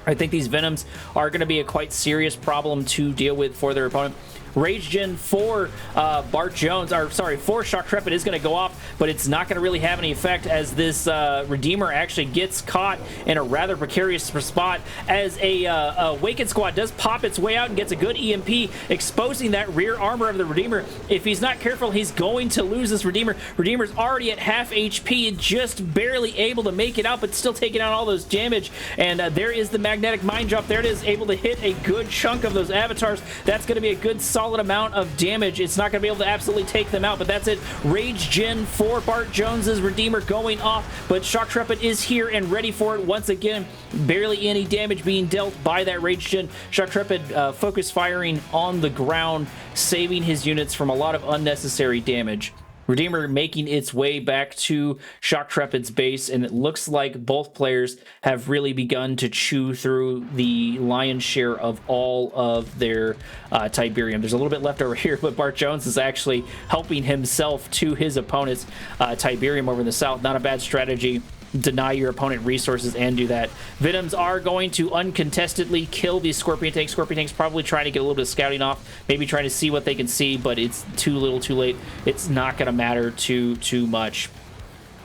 I think these Venoms are going to be a quite serious problem to deal with for their opponent. Rage Gen for Bart Jones, or sorry, for Shock Trepid is going to go off, but it's not going to really have any effect as this Redeemer actually gets caught in a rather precarious spot as a Awakened Squad does pop its way out and gets a good EMP, exposing that rear armor of the Redeemer. If he's not careful, he's going to lose this Redeemer. Redeemer's already at half HP and just barely able to make it out, but still taking out all those damage. And there is the magnetic mine drop. There it is, able to hit a good chunk of those avatars. That's going to be a good solid amount of damage. It's not going to be able to absolutely take them out, but that's it. Rage Gen for Bart Jones's Redeemer going off, but Shock Trepid is here and ready for it once again. Barely any damage being dealt by that Rage Gen. Shock Trepid focus firing on the ground, saving his units from a lot of unnecessary damage. Redeemer making its way back to Shock Trepid's base, and it looks like both players have really begun to chew through the lion's share of all of their Tiberium. There's a little bit left over here, but Bart Jones is actually helping himself to his opponent's Tiberium over in the south. Not a bad strategy. Deny your opponent resources and do that. Venoms are going to uncontestedly kill these Scorpion tanks. Scorpion tanks probably trying to get a little bit of scouting off, maybe trying to see what they can see, but it's too little too late. It's not going to matter too much.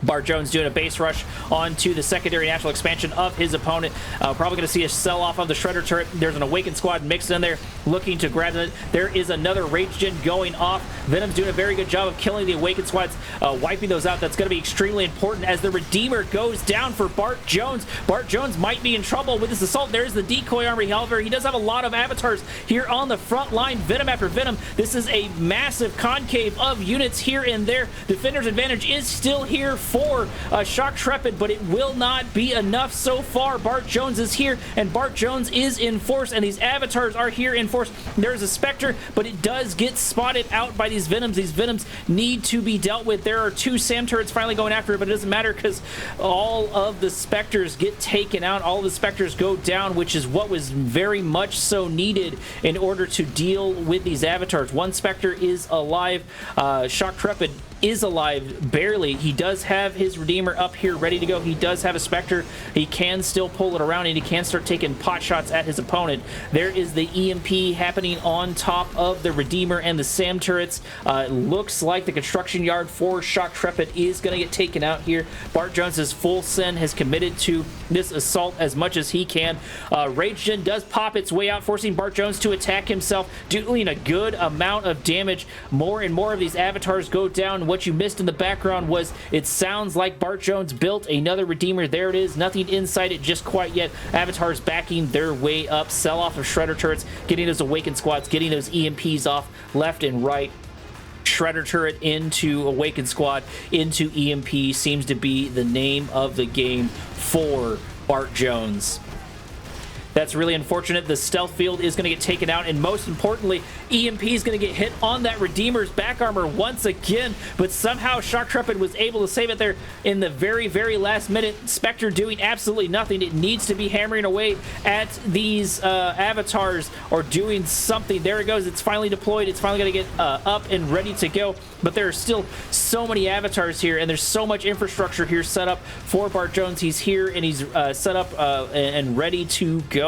Bart Jones doing a base rush onto the secondary natural expansion of his opponent. Probably going to see a sell-off of the Shredder turret. There's an Awakened Squad mixed in there, looking to grab it. There is another Rage Gen going off. Venom's doing a very good job of killing the Awakened Squads, wiping those out. That's going to be extremely important as the Redeemer goes down for Bart Jones. Bart Jones might be in trouble with this assault. There's the decoy armor. However, he does have a lot of avatars here on the front line. Venom after Venom. This is a massive concave of units here and there. Defender's advantage is still here for Shock Trepid, but it will not be enough so far. Bart Jones is here, and Bart Jones is in force, and these avatars are here in force. There's a Spectre, but it does get spotted out by these Venoms. These Venoms need to be dealt with. There are two SAM turrets finally going after it, but it doesn't matter because all of the Spectres get taken out. All of the Spectres go down, which is what was very much so needed in order to deal with these avatars. One Spectre is alive. Shock Trepid is alive, barely. He does have his Redeemer up here ready to go. He does have a Spectre. He can still pull it around, and he can start taking pot shots at his opponent. There is the EMP happening on top of the Redeemer and the SAM turrets. Looks like the construction yard for Shock Trepid is going to get taken out here. Bart Jones's full send has committed to this assault as much as he can. Rage Gen does pop its way out, forcing Bart Jones to attack himself, dealing a good amount of damage. More and more of these avatars go down. What you missed in the background was it sounds like Bart Jones built another Redeemer. There it is. Nothing inside it just quite yet. Avatars backing their way up. Sell off of Shredder turrets, getting those Awakened Squads, getting those EMPs off left and right. Shredder turret into Awakened Squad into EMP seems to be the name of the game for Bart Jones. That's really unfortunate. The stealth field is going to get taken out, and most importantly, EMP is going to get hit on that Redeemer's back armor once again, but somehow Shock Trepid was able to save it there in the very last minute. Spectre doing absolutely nothing. It needs to be hammering away at these avatars or doing something. There it goes. It's finally deployed. It's finally going to get up and ready to go, but there are still so many avatars here, and there's so much infrastructure here set up for Bart Jones. He's here, and he's set up and ready to go.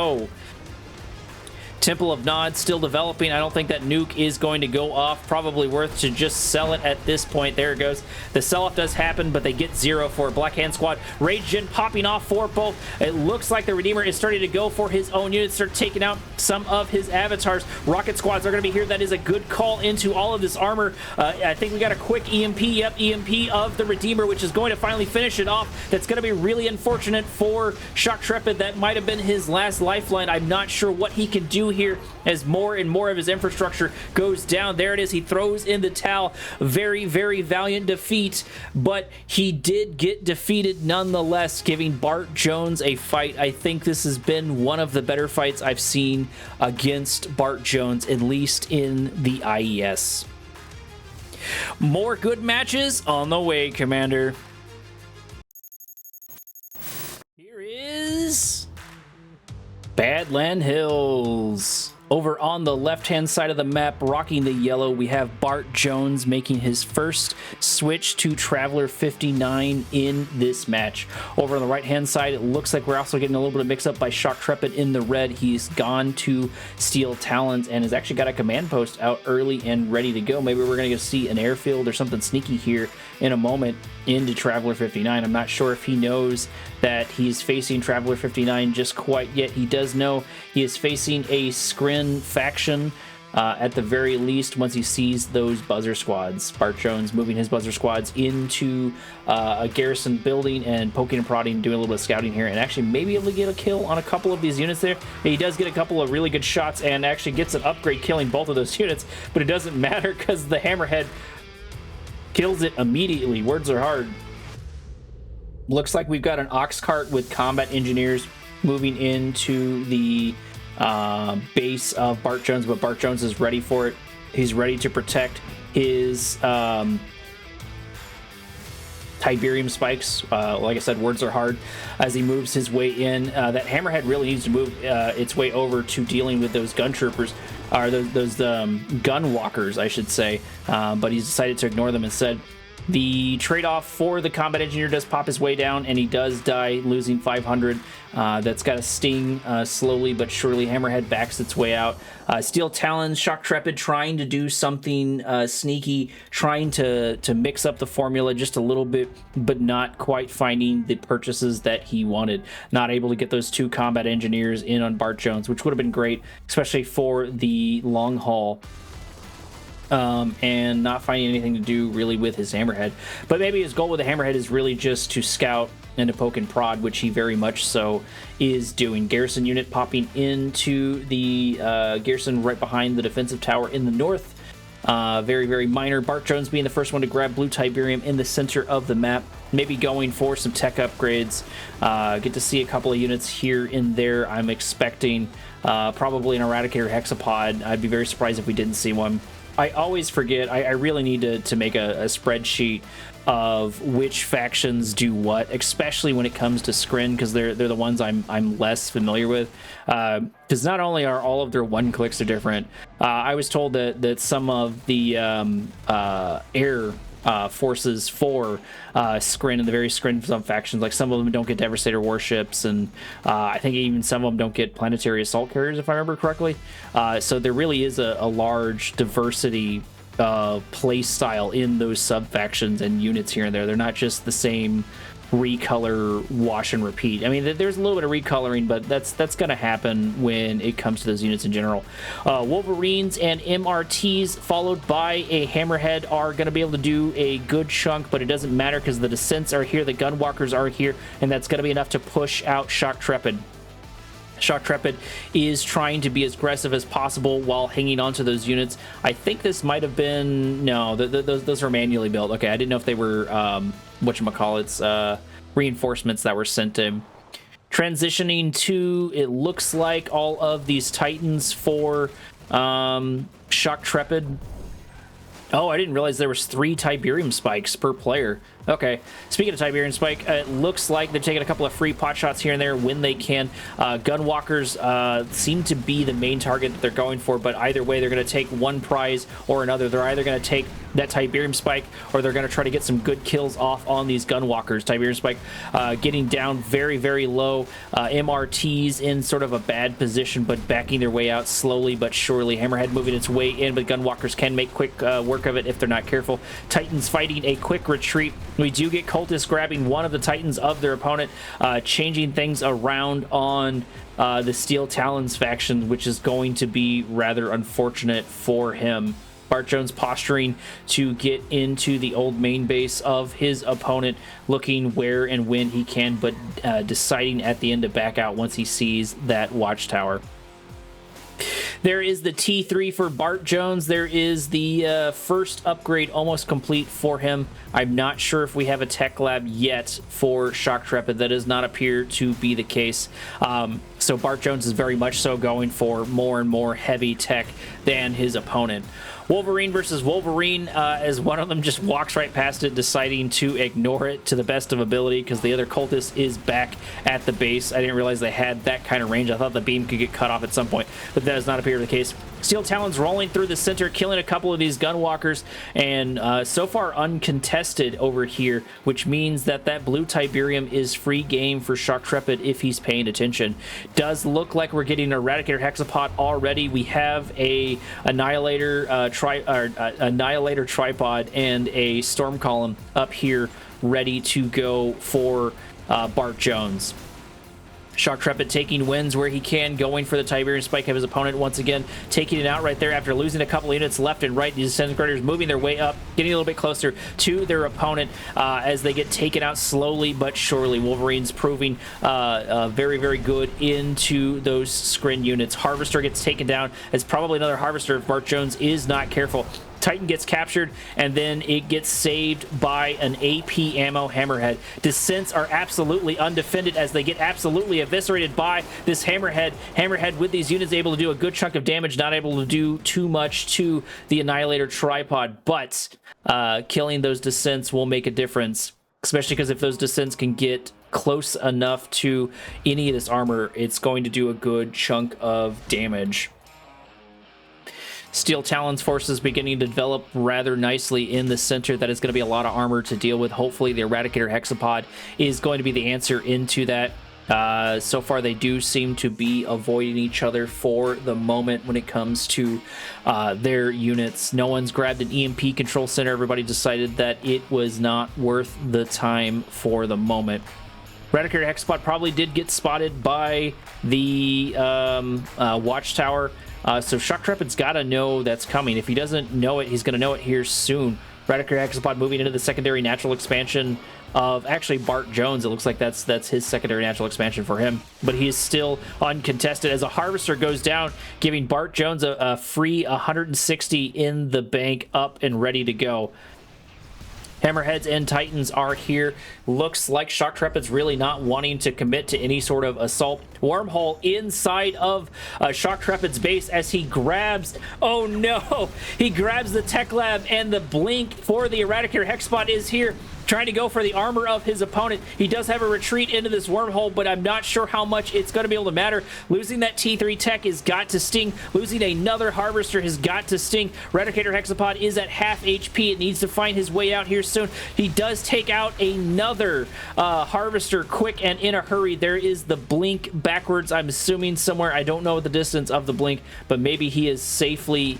Temple of Nod still developing. I don't think that nuke is going to go off. Probably worth to just sell it at this point. There it goes. The sell-off does happen, but they get 0 for Black Hand Squad. Rage Gen popping off for both. It looks like the Redeemer is starting to go for his own units, start taking out some of his avatars. Rocket Squads are going to be here. That is a good call into all of this armor. I think we got a quick EMP. Yep, EMP of the Redeemer, which is going to finally finish it off. That's going to be really unfortunate for Shock Trepid. That might have been his last lifeline. I'm not sure what he can do here as more and more of his infrastructure goes down. There it is. He throws in the towel. Very valiant defeat, but he did get defeated nonetheless, giving Bart Jones a fight. I think this has been one of the better fights I've seen against Bart Jones, at least in the IES. More good matches on the way, Commander. Here is Badland Hills. Over on the left-hand side of the map, rocking the yellow, we have Bart Jones making his first switch to Traveler 59 in this match. Over on the right-hand side, it looks like we're also getting a little bit of mix-up by Shock Trepid in the red. He's gone to Steel Talons and has actually got a command post out early and ready to go. Maybe we're going to see an airfield or something sneaky here in a moment into Traveler 59. I'm not sure if he knows that he's facing Traveler 59 just quite yet. He does know he is facing a Scrin faction at the very least once he sees those buzzer squads. Bart Jones moving his buzzer squads into a garrison building and poking and prodding, doing a little bit of scouting here, and actually maybe able to get a kill on a couple of these units there. He does get a couple of really good shots and actually gets an upgrade killing both of those units, but it doesn't matter because the Hammerhead kills it immediately. Words are hard. Looks like we've got an ox cart with combat engineers moving into the base of Bart Jones, but Bart Jones is ready for it. He's ready to protect his Tiberium spikes. Like I said, words are hard as he moves his way in. That Hammerhead really needs to move its way over to dealing with those gun troopers, or those gun walkers, I should say, but he's decided to ignore them instead. The trade-off for the combat engineer does pop his way down, and he does die, losing 500. That's got to sting slowly but surely. Hammerhead backs its way out. Steel Talons, Shock Trepid trying to do something sneaky, trying to mix up the formula just a little bit, but not quite finding the purchases that he wanted. Not able to get those two combat engineers in on Bart Jones, which would have been great, especially for the long haul. And not finding anything to do really with his Hammerhead. But maybe his goal with the Hammerhead is really just to scout and to poke and prod, which he very much so is doing. Garrison unit popping into the garrison right behind the defensive tower in the north. Very, very minor. Bart Jones being the first one to grab blue Tiberium in the center of the map. Maybe going for some tech upgrades. Get to see a couple of units here and there. I'm expecting probably an Eradicator Hexapod. I'd be very surprised if we didn't see one. I always forget. I really need to make a spreadsheet of which factions do what, especially when it comes to Scrin, because they're the ones I'm less familiar with. Because not only are all of their one clicks are different, I was told that some of the air forces for Scrin and the various Scrin sub-factions, like some of them don't get Devastator warships, and I think even some of them don't get planetary assault carriers, if I remember correctly. So there really is a large diversity play style in those sub-factions and units here and there. They're not just the same recolor, wash and repeat. I mean, there's a little bit of recoloring, but that's going to happen when it comes to those units in general. Wolverines and MRTs followed by a Hammerhead are going to be able to do a good chunk, but it doesn't matter because the Descents are here, the Gunwalkers are here, and that's going to be enough to push out Shock Trepid. Shock Trepid is trying to be as aggressive as possible while hanging on to those units. I think this might have been... No, those were manually built. Okay, I didn't know if they were, whatchamacallits, reinforcements that were sent in. Transitioning to, it looks like, all of these Titans for Shock Trepid. Oh, I didn't realize there was 3 Tiberium spikes per player. Okay, speaking of Tiberium Spike, it looks like they're taking a couple of free pot shots here and there when they can. Gunwalkers seem to be the main target that they're going for, but either way, they're going to take one prize or another. They're either going to take that Tiberium Spike, or they're going to try to get some good kills off on these Gunwalkers. Tiberium Spike getting down very, very low. MRTs in sort of a bad position, but backing their way out slowly but surely. Hammerhead moving its way in, but Gunwalkers can make quick work of it if they're not careful. Titans fighting a quick retreat. We do get Cultists grabbing one of the Titans of their opponent, changing things around on the Steel Talons faction, which is going to be rather unfortunate for him. Bart Jones posturing to get into the old main base of his opponent, looking where and when he can, but deciding at the end to back out once he sees that watchtower. There is the T3 for Bart Jones. There is the first upgrade almost complete for him. I'm not sure if we have a tech lab yet for Shock Trepid. That does not appear to be the case. So Bart Jones is very much so going for more and more heavy tech than his opponent. Wolverine versus Wolverine, as one of them just walks right past it, deciding to ignore it to the best of ability because the other cultist is back at the base. I didn't realize they had that kind of range. I thought the beam could get cut off at some point, but that does not appear to be the case. Steel Talons rolling through the center, killing a couple of these Gunwalkers, and so far uncontested over here, which means that that blue Tiberium is free game for Shock Trepid if he's paying attention. Does look like we're getting an Eradicator Hexapod already. We have a Annihilator Annihilator Tripod and a Storm Column up here ready to go for Bart Jones. Shock Trepid taking wins where he can, going for the Tiberium Spike of his opponent once again, taking it out right there after losing a couple units left and right. These Disintegrators moving their way up, getting a little bit closer to their opponent as they get taken out slowly but surely. Wolverine's proving very, very good into those Skrin units. Harvester gets taken down. It's probably another Harvester if Bart Jones is not careful. Titan gets captured, and then it gets saved by an AP ammo Hammerhead. Descents are absolutely undefended as they get absolutely eviscerated by this Hammerhead. Hammerhead with these units able to do a good chunk of damage, not able to do too much to the Annihilator Tripod, but killing those Descents will make a difference, especially because if those Descents can get close enough to any of this armor, it's going to do a good chunk of damage. Steel Talon's forces beginning to develop rather nicely in the center. That is going to be a lot of armor to deal with. Hopefully the Eradicator Hexapod is going to be the answer into that. So far they do seem to be avoiding each other for the moment when it comes to their units. No one's grabbed an EMP control center. Everybody decided that it was not worth the time for the moment. Eradicator Hexapod probably did get spotted by the Watchtower. So Shock Trepid's got to know that's coming. If he doesn't know it, he's going to know it here soon. Eradicator Hexapod moving into the secondary natural expansion of actually Bart Jones. It looks like that's his secondary natural expansion for him. But he is still uncontested as a Harvester goes down, giving Bart Jones a free 160 in the bank up and ready to go. Hammerheads and Titans are here. Looks like Shock Trepid's really not wanting to commit to any sort of assault. Wormhole inside of Shock Trepid's base as he grabs, oh no, he grabs the Tech Lab, and the blink for the Eradicator Hexapod is here, trying to go for the armor of his opponent. He does have a retreat into this wormhole, but I'm not sure how much it's going to be able to matter. Losing that T3 tech has got to sting. Losing another Harvester has got to sting. Eradicator Hexapod is at half HP. It needs to find his way out here soon. He does take out another Harvester quick and in a hurry. There is the blink backwards, I'm assuming somewhere. I don't know the distance of the blink, but maybe he is safely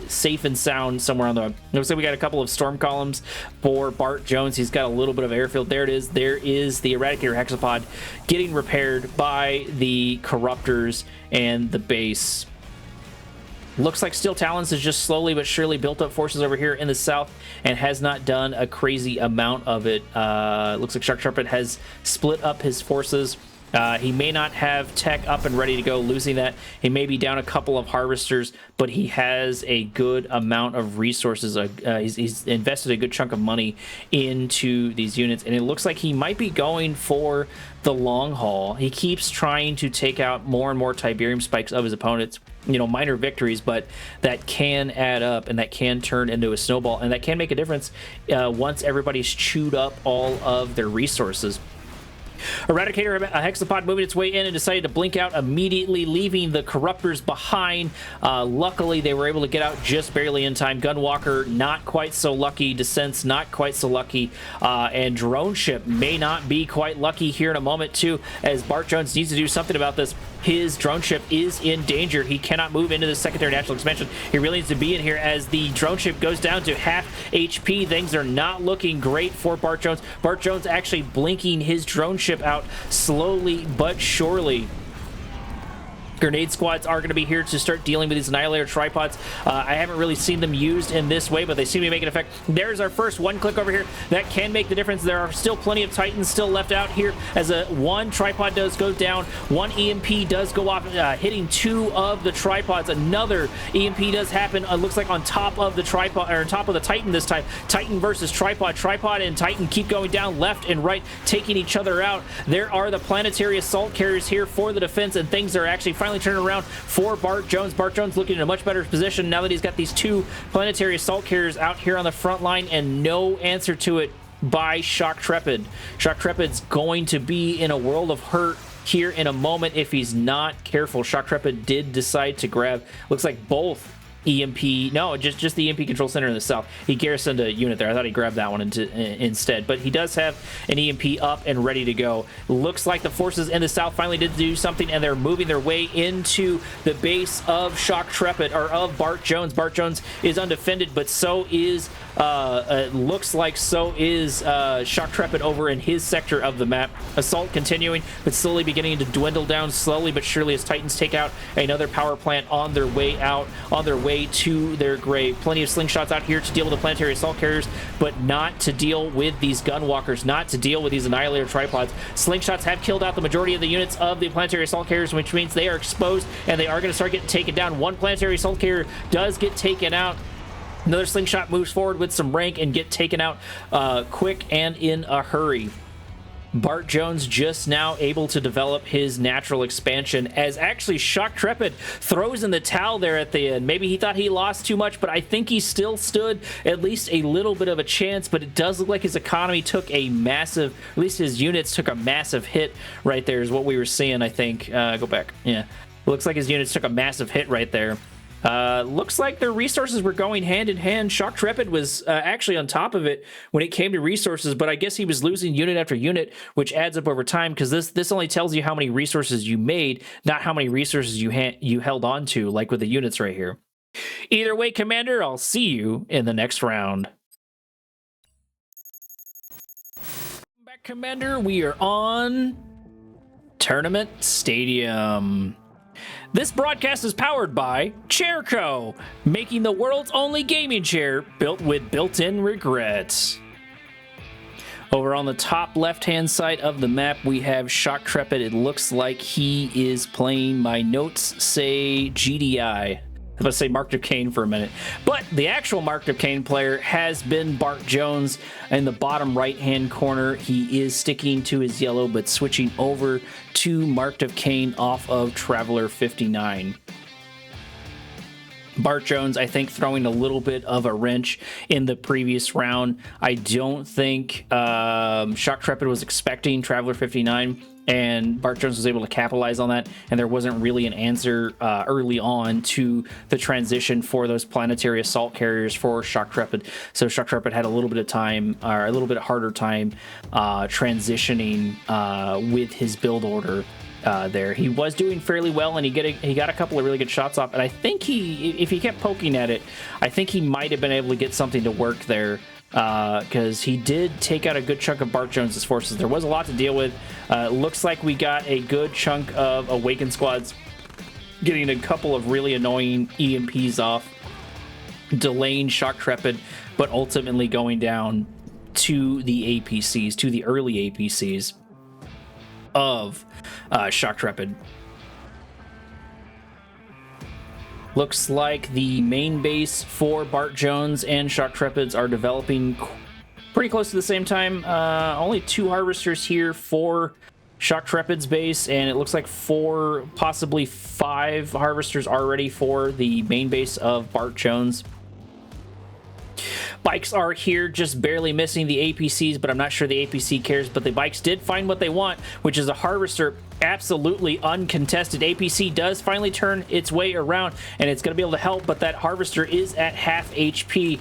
safe and sound somewhere on the... Looks like we got a couple of storm columns for Bart Jones. He's got a little bit of airfield. There it is. There is the Eradicator Hexapod getting repaired by the Corruptors and the base. Looks like Steel Talons has just slowly but surely built up forces over here in the south and has not done a crazy amount of it. Looks like Shock Trepid has split up his forces. He may not have tech up and ready to go, losing that. He may be down a couple of Harvesters, but he has a good amount of resources. He's invested a good chunk of money into these units, and it looks like he might be going for the long haul. He keeps trying to take out more and more Tiberium spikes of his opponents. You know, minor victories, but that can add up, and that can turn into a snowball, and that can make a difference once everybody's chewed up all of their resources. Eradicator Hexapod moving its way in and decided to blink out immediately, leaving the Corruptors behind. Luckily, they were able to get out just barely in time. Gunwalker, not quite so lucky. Descents, not quite so lucky. And Drone Ship may not be quite lucky here in a moment, too, as Bart Jones needs to do something about this. His drone ship is in danger. He cannot move into the secondary natural expansion. He really needs to be in here as the drone ship goes down to half HP. Things are not looking great for Bart Jones. Bart Jones actually blinking his drone ship out slowly but surely. Grenade squads are going to be here to start dealing with these Annihilator tripods. I haven't really seen them used in this way, but they seem to be making effect. There's our first one click over here. That can make the difference. There are still plenty of Titans still left out here as one tripod does go down. One EMP does go off, hitting 2 of the tripods. Another EMP does happen. Looks like on top of the tripod, or on top of the Titan this time. Titan versus tripod. Tripod and Titan keep going down left and right, taking each other out. There are the planetary assault carriers here for the defense, and things are actually finally turning around for Bart Jones. Bart Jones looking in a much better position now that he's got these 2 planetary assault carriers out here on the front line, and no answer to it by Shock Trepid. Shock Trepid's going to be in a world of hurt here in a moment if he's not careful. Shock Trepid did decide to grab, looks like both EMP, no, just the EMP control center in the south. He garrisoned a unit there. I thought he grabbed that one instead, but he does have an EMP up and ready to go. Looks like the forces in the south finally did do something, and they're moving their way into the base of Shock Trepid, or of Bart Jones. Bart Jones is undefended, but so is looks like so is Shock Trepid over in his sector of the map. Assault continuing, but slowly beginning to dwindle down slowly but surely as Titans take out another power plant on their way out, on their way to their grave. Plenty of slingshots out here to deal with the planetary assault carriers, but not to deal with these gunwalkers, not to deal with these Annihilator tripods. Slingshots have killed out the majority of the units of the planetary assault carriers, which means they are exposed and they are going to start getting taken down. One planetary assault carrier does get taken out. Another slingshot moves forward with some rank and get taken out quick and in a hurry. Bart Jones just now able to develop his natural expansion as actually Shock Trepid throws in the towel there at the end. Maybe he thought he lost too much, but I think he still stood at least a little bit of a chance, but it does look like his economy took a massive, at least his units took a massive hit right there is what we were seeing, I think. Go back. Yeah. Looks like his units took a massive hit right there. Looks like their resources were going hand in hand. Shock Trepid was actually on top of it when it came to resources, but I guess he was losing unit after unit, which adds up over time, because this only tells you how many resources you made, not how many resources you held on to, like with the units right here. Either way, Commander, I'll see you in the next round. Back, Commander, we are on Tournament Stadium. This broadcast is powered by Chairco, making the world's only gaming chair built with built-in regrets. Over on the top left-hand side of the map, we have Shock Trepid. It looks like he is playing, my notes say GDI. I was going to say Mark of Kane for a minute. But the actual Mark of Kane player has been Bart Jones. In the bottom right-hand corner, he is sticking to his yellow, but switching over to Mark of Kane off of Traveler 59. Bart Jones, I think, throwing a little bit of a wrench in the previous round. I don't think Shock Trepid was expecting Traveler 59, and Bart Jones was able to capitalize on that, and there wasn't really an answer early on to the transition for those planetary assault carriers for Shock Trepid. So Shock Trepid had a little bit of time, or a little bit harder time transitioning with his build order. There he was doing fairly well, and he got a couple of really good shots off, and I think if he kept poking at it, I think he might have been able to get something to work there, because he did take out a good chunk of Bart Jones's forces. There was a lot to deal with. Looks like we got a good chunk of Awakened squads getting a couple of really annoying EMPs off, delaying Shock Trepid, but ultimately going down to the APCs, to the early APCs of Shock Trepid. Looks like the main base for Bart Jones and Shock Trepids are developing pretty close to the same time. Only 2 harvesters here for Shock Trepid's base, and it looks like 4, possibly 5 harvesters already for the main base of Bart Jones. Bikes are here, just barely missing the APCs, but I'm not sure the APC cares. But the bikes did find what they want, which is a harvester, absolutely uncontested. APC does finally turn its way around, and it's going to be able to help, but that harvester is at half HP.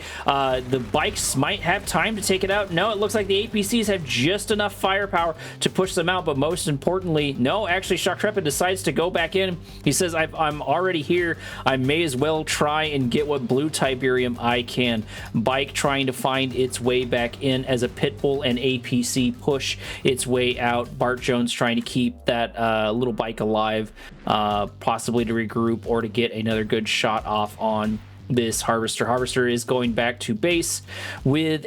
The bikes might have time to take it out. No, it looks like the APCs have just enough firepower to push them out, but most importantly, no, actually Shock Trepid decides to go back in. He says, I'm already here. I may as well try and get what blue Tiberium I can. Bike trying to find its way back in as a Pitbull and APC push its way out. Bart Jones trying to keep that that little bike alive, possibly to regroup or to get another good shot off on this Harvester. Harvester is going back to base with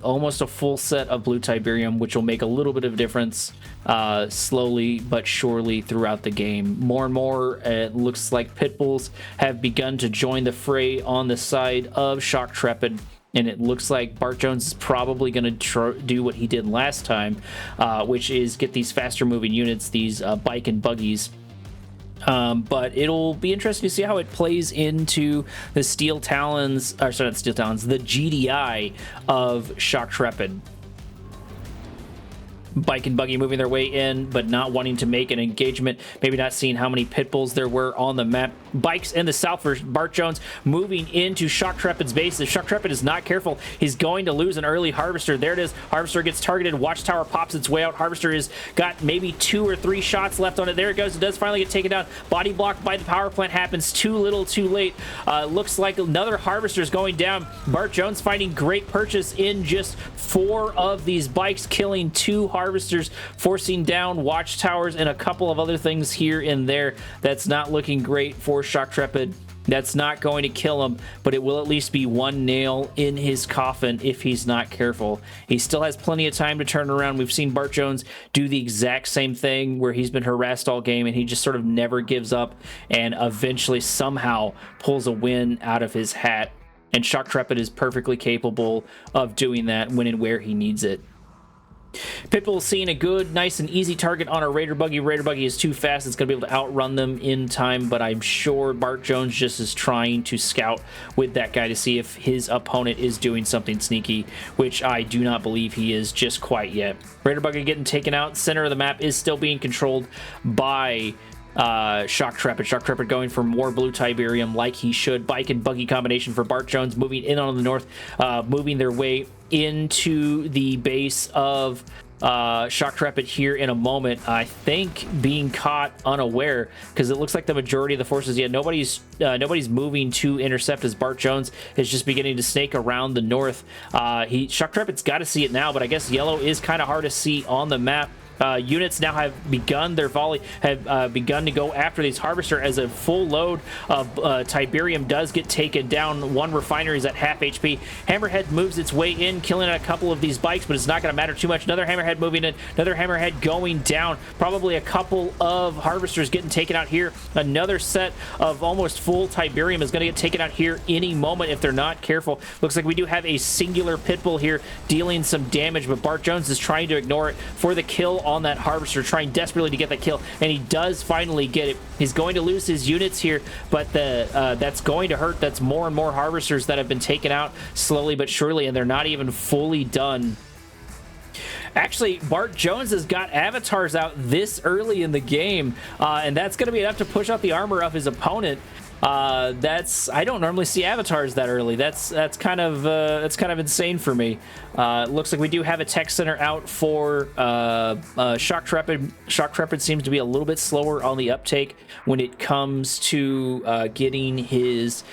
almost a full set of blue Tiberium, which will make a little bit of a difference slowly but surely throughout the game. More and more, it looks like pit bulls have begun to join the fray on the side of Shock Trepid, and it looks like Bart Jones is probably going to do what he did last time, which is get these faster moving units, these bike and buggies. But it'll be interesting to see how it plays into the Steel Talons, or sorry, not Steel Talons, the GDI of Shock Trepid. Bike and buggy moving their way in, but not wanting to make an engagement. Maybe not seeing how many pit bulls there were on the map. Bikes in the south for Bart Jones moving into Shock Trepid's base. If Shock Trepid is not careful, he's going to lose an early Harvester. There it is. Harvester gets targeted. Watchtower pops its way out. Harvester has got maybe 2 or 3 shots left on it. There it goes. It does finally get taken down. Body block by the power plant happens too little too late. Looks like another Harvester is going down. Bart Jones finding great purchase in just 4 of these bikes, killing 2 Harvesters, forcing down watchtowers and a couple of other things here and there. That's not looking great for Shock Trepid. That's not going to kill him, but it will at least be 1 nail in his coffin if he's not careful. He still has plenty of time to turn around. We've seen Bart Jones do the exact same thing where he's been harassed all game and he just sort of never gives up and eventually somehow pulls a win out of his hat. And Shock Trepid is perfectly capable of doing that when and where he needs it. Pitbull seeing a good, nice, and easy target on a Raider Buggy. Raider Buggy is too fast. It's going to be able to outrun them in time, but I'm sure Bart Jones just is trying to scout with that guy to see if his opponent is doing something sneaky, which I do not believe he is just quite yet. Raider Buggy getting taken out. Center of the map is still being controlled by Shock Trepid. Shock Trepid going for more blue Tiberium like he should. Bike and buggy combination for Bart Jones moving in on the north, moving their way into the base of Shock Trepid here in a moment. I think being caught unaware because it looks like the majority of the forces, nobody's moving to intercept as Bart Jones is just beginning to snake around the north. Shock Trepid's got to see it now, but I guess yellow is kind of hard to see on the map. Units now have begun their volley, have begun to go after these Harvester as a full load of Tiberium does get taken down. 1 refinery is at half HP. Hammerhead moves its way in, killing a couple of these bikes, but it's not going to matter too much. Another Hammerhead moving in, another Hammerhead going down. Probably a couple of Harvesters getting taken out here. Another set of almost full Tiberium is going to get taken out here any moment if they're not careful. Looks like we do have a singular Pitbull here dealing some damage, but Bart Jones is trying to ignore it for the kill on that Harvester, trying desperately to get that kill, and he does finally get it. He's going to lose his units here, but that's going to hurt. That's more and more Harvesters that have been taken out slowly but surely, and they're not even fully done. Actually, Bart Jones has got avatars out this early in the game, and that's going to be enough to push out the armor of his opponent. I don't normally see avatars that early. That's kind of insane for me. Looks like we do have a tech center out for Shock Trepid. Shock Trepid seems to be a little bit slower on the uptake when it comes to getting his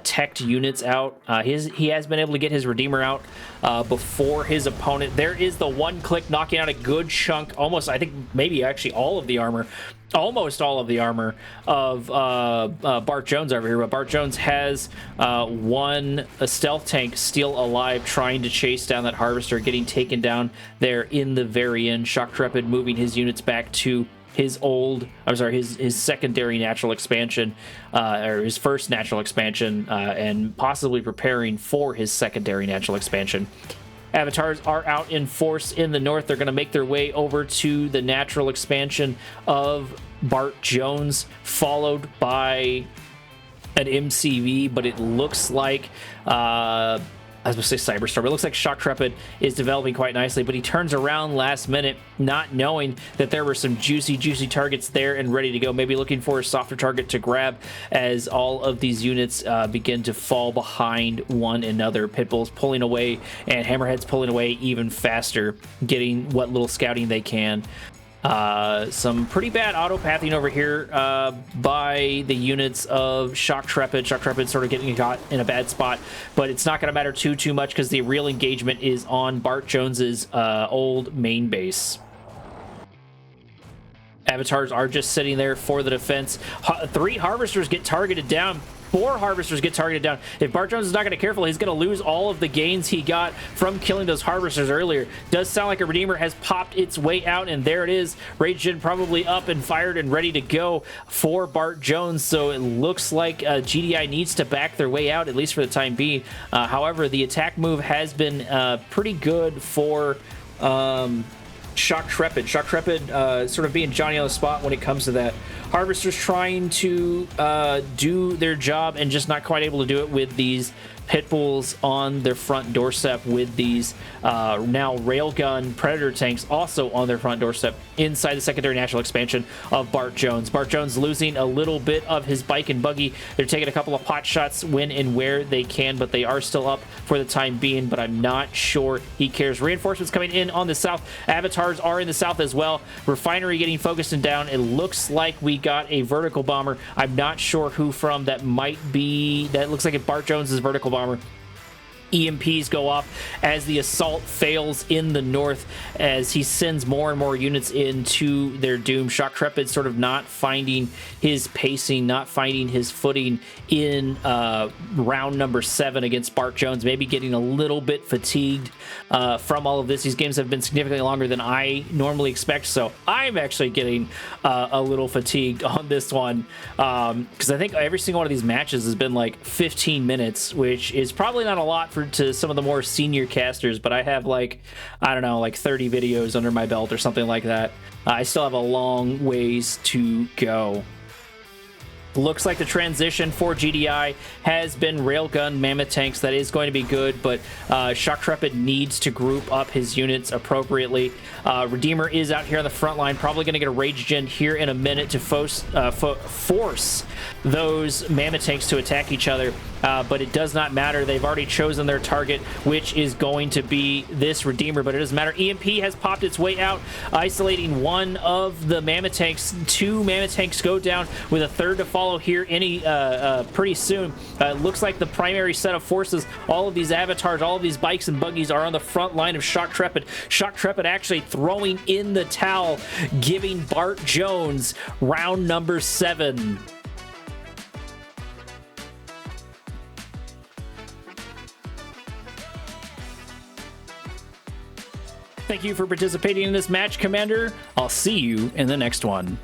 teched units out. He has been able to get his Redeemer out before his opponent. There is the 1-click knocking out a good chunk, almost, I think maybe actually all of the armor. Almost all of the armor of Bart Jones over here, but Bart Jones has a stealth tank still alive trying to chase down that Harvester, getting taken down there in the very end. Shock Trepid moving his units back to his secondary natural expansion, or his first natural expansion, and possibly preparing for his secondary natural expansion. Avatars are out in force in the north. They're going to make their way over to the natural expansion of Bart Jones, followed by an MCV, but it looks like I was going to say Cyberstorm. It looks like Shock Trepid is developing quite nicely, but he turns around last minute, not knowing that there were some juicy targets there and ready to go. Maybe looking for a softer target to grab as all of these units begin to fall behind one another. Pitbull's pulling away and Hammerhead's pulling away even faster, getting what little scouting they can. Some pretty bad auto-pathing over here by the units of Shock Trepid. Shock Trepid sort of getting caught in a bad spot, but it's not going to matter too much because the real engagement is on Bart Jones's old main base. Avatars are just sitting there for the defense. 3 Harvesters get targeted down. 4 Harvesters get targeted down. If Bart Jones is not going to be careful, he's going to lose all of the gains he got from killing those Harvesters earlier. Does sound like a Redeemer has popped its way out, and there it is. Rage Gen probably up and fired and ready to go for Bart Jones, so it looks like GDI needs to back their way out, at least for the time being. However, the attack move has been pretty good for Shock Trepid. Shock Trepid sort of being Johnny on the spot when it comes to that. Harvesters trying to do their job and just not quite able to do it with these pit bulls on their front doorstep, with these now railgun predator tanks also on their front doorstep inside the secondary national expansion of Bart Jones. Bart Jones losing a little bit of his bike and buggy. They're taking a couple of pot shots when and where they can, but they are still up for the time being, but I'm not sure he cares. Reinforcements coming in on the south. Avatars are in the south as well. Refinery getting focused and down. It looks like we got a vertical bomber. I'm not sure who from. That might be, that looks like a Bart Jones's vertical bomber. EMPs go off as the assault fails in the north, as he sends more and more units into their doom. Shock Trepid sort of not finding his pacing, not finding his footing in round number 7 against Bart Jones, maybe getting a little bit fatigued from all of this. These games have been significantly longer than I normally expect, so I'm actually getting a little fatigued on this one, because I think every single one of these matches has been like 15 minutes, which is probably not a lot to some of the more senior casters, but I have like, I don't know, like 30 videos under my belt or something like that. I still have a long ways to go. Looks like the transition for GDI has been railgun mammoth tanks. That is going to be good, but Shock Trepid needs to group up his units appropriately. Redeemer is out here on the front line, probably going to get a Rage Gen here in a minute to force those mammoth tanks to attack each other, but it does not matter. They've already chosen their target, which is going to be this Redeemer, but it doesn't matter. EMP has popped its way out, isolating one of the mammoth tanks. 2 mammoth tanks go down, with a third to follow here pretty soon. Looks like the primary set of forces, all of these avatars, all of these bikes and buggies, are on the front line of Shock Trepid. Shock Trepid actually throwing in the towel, giving Bart Jones round number 7. Thank you for participating in this match, Commander. I'll see you in the next one.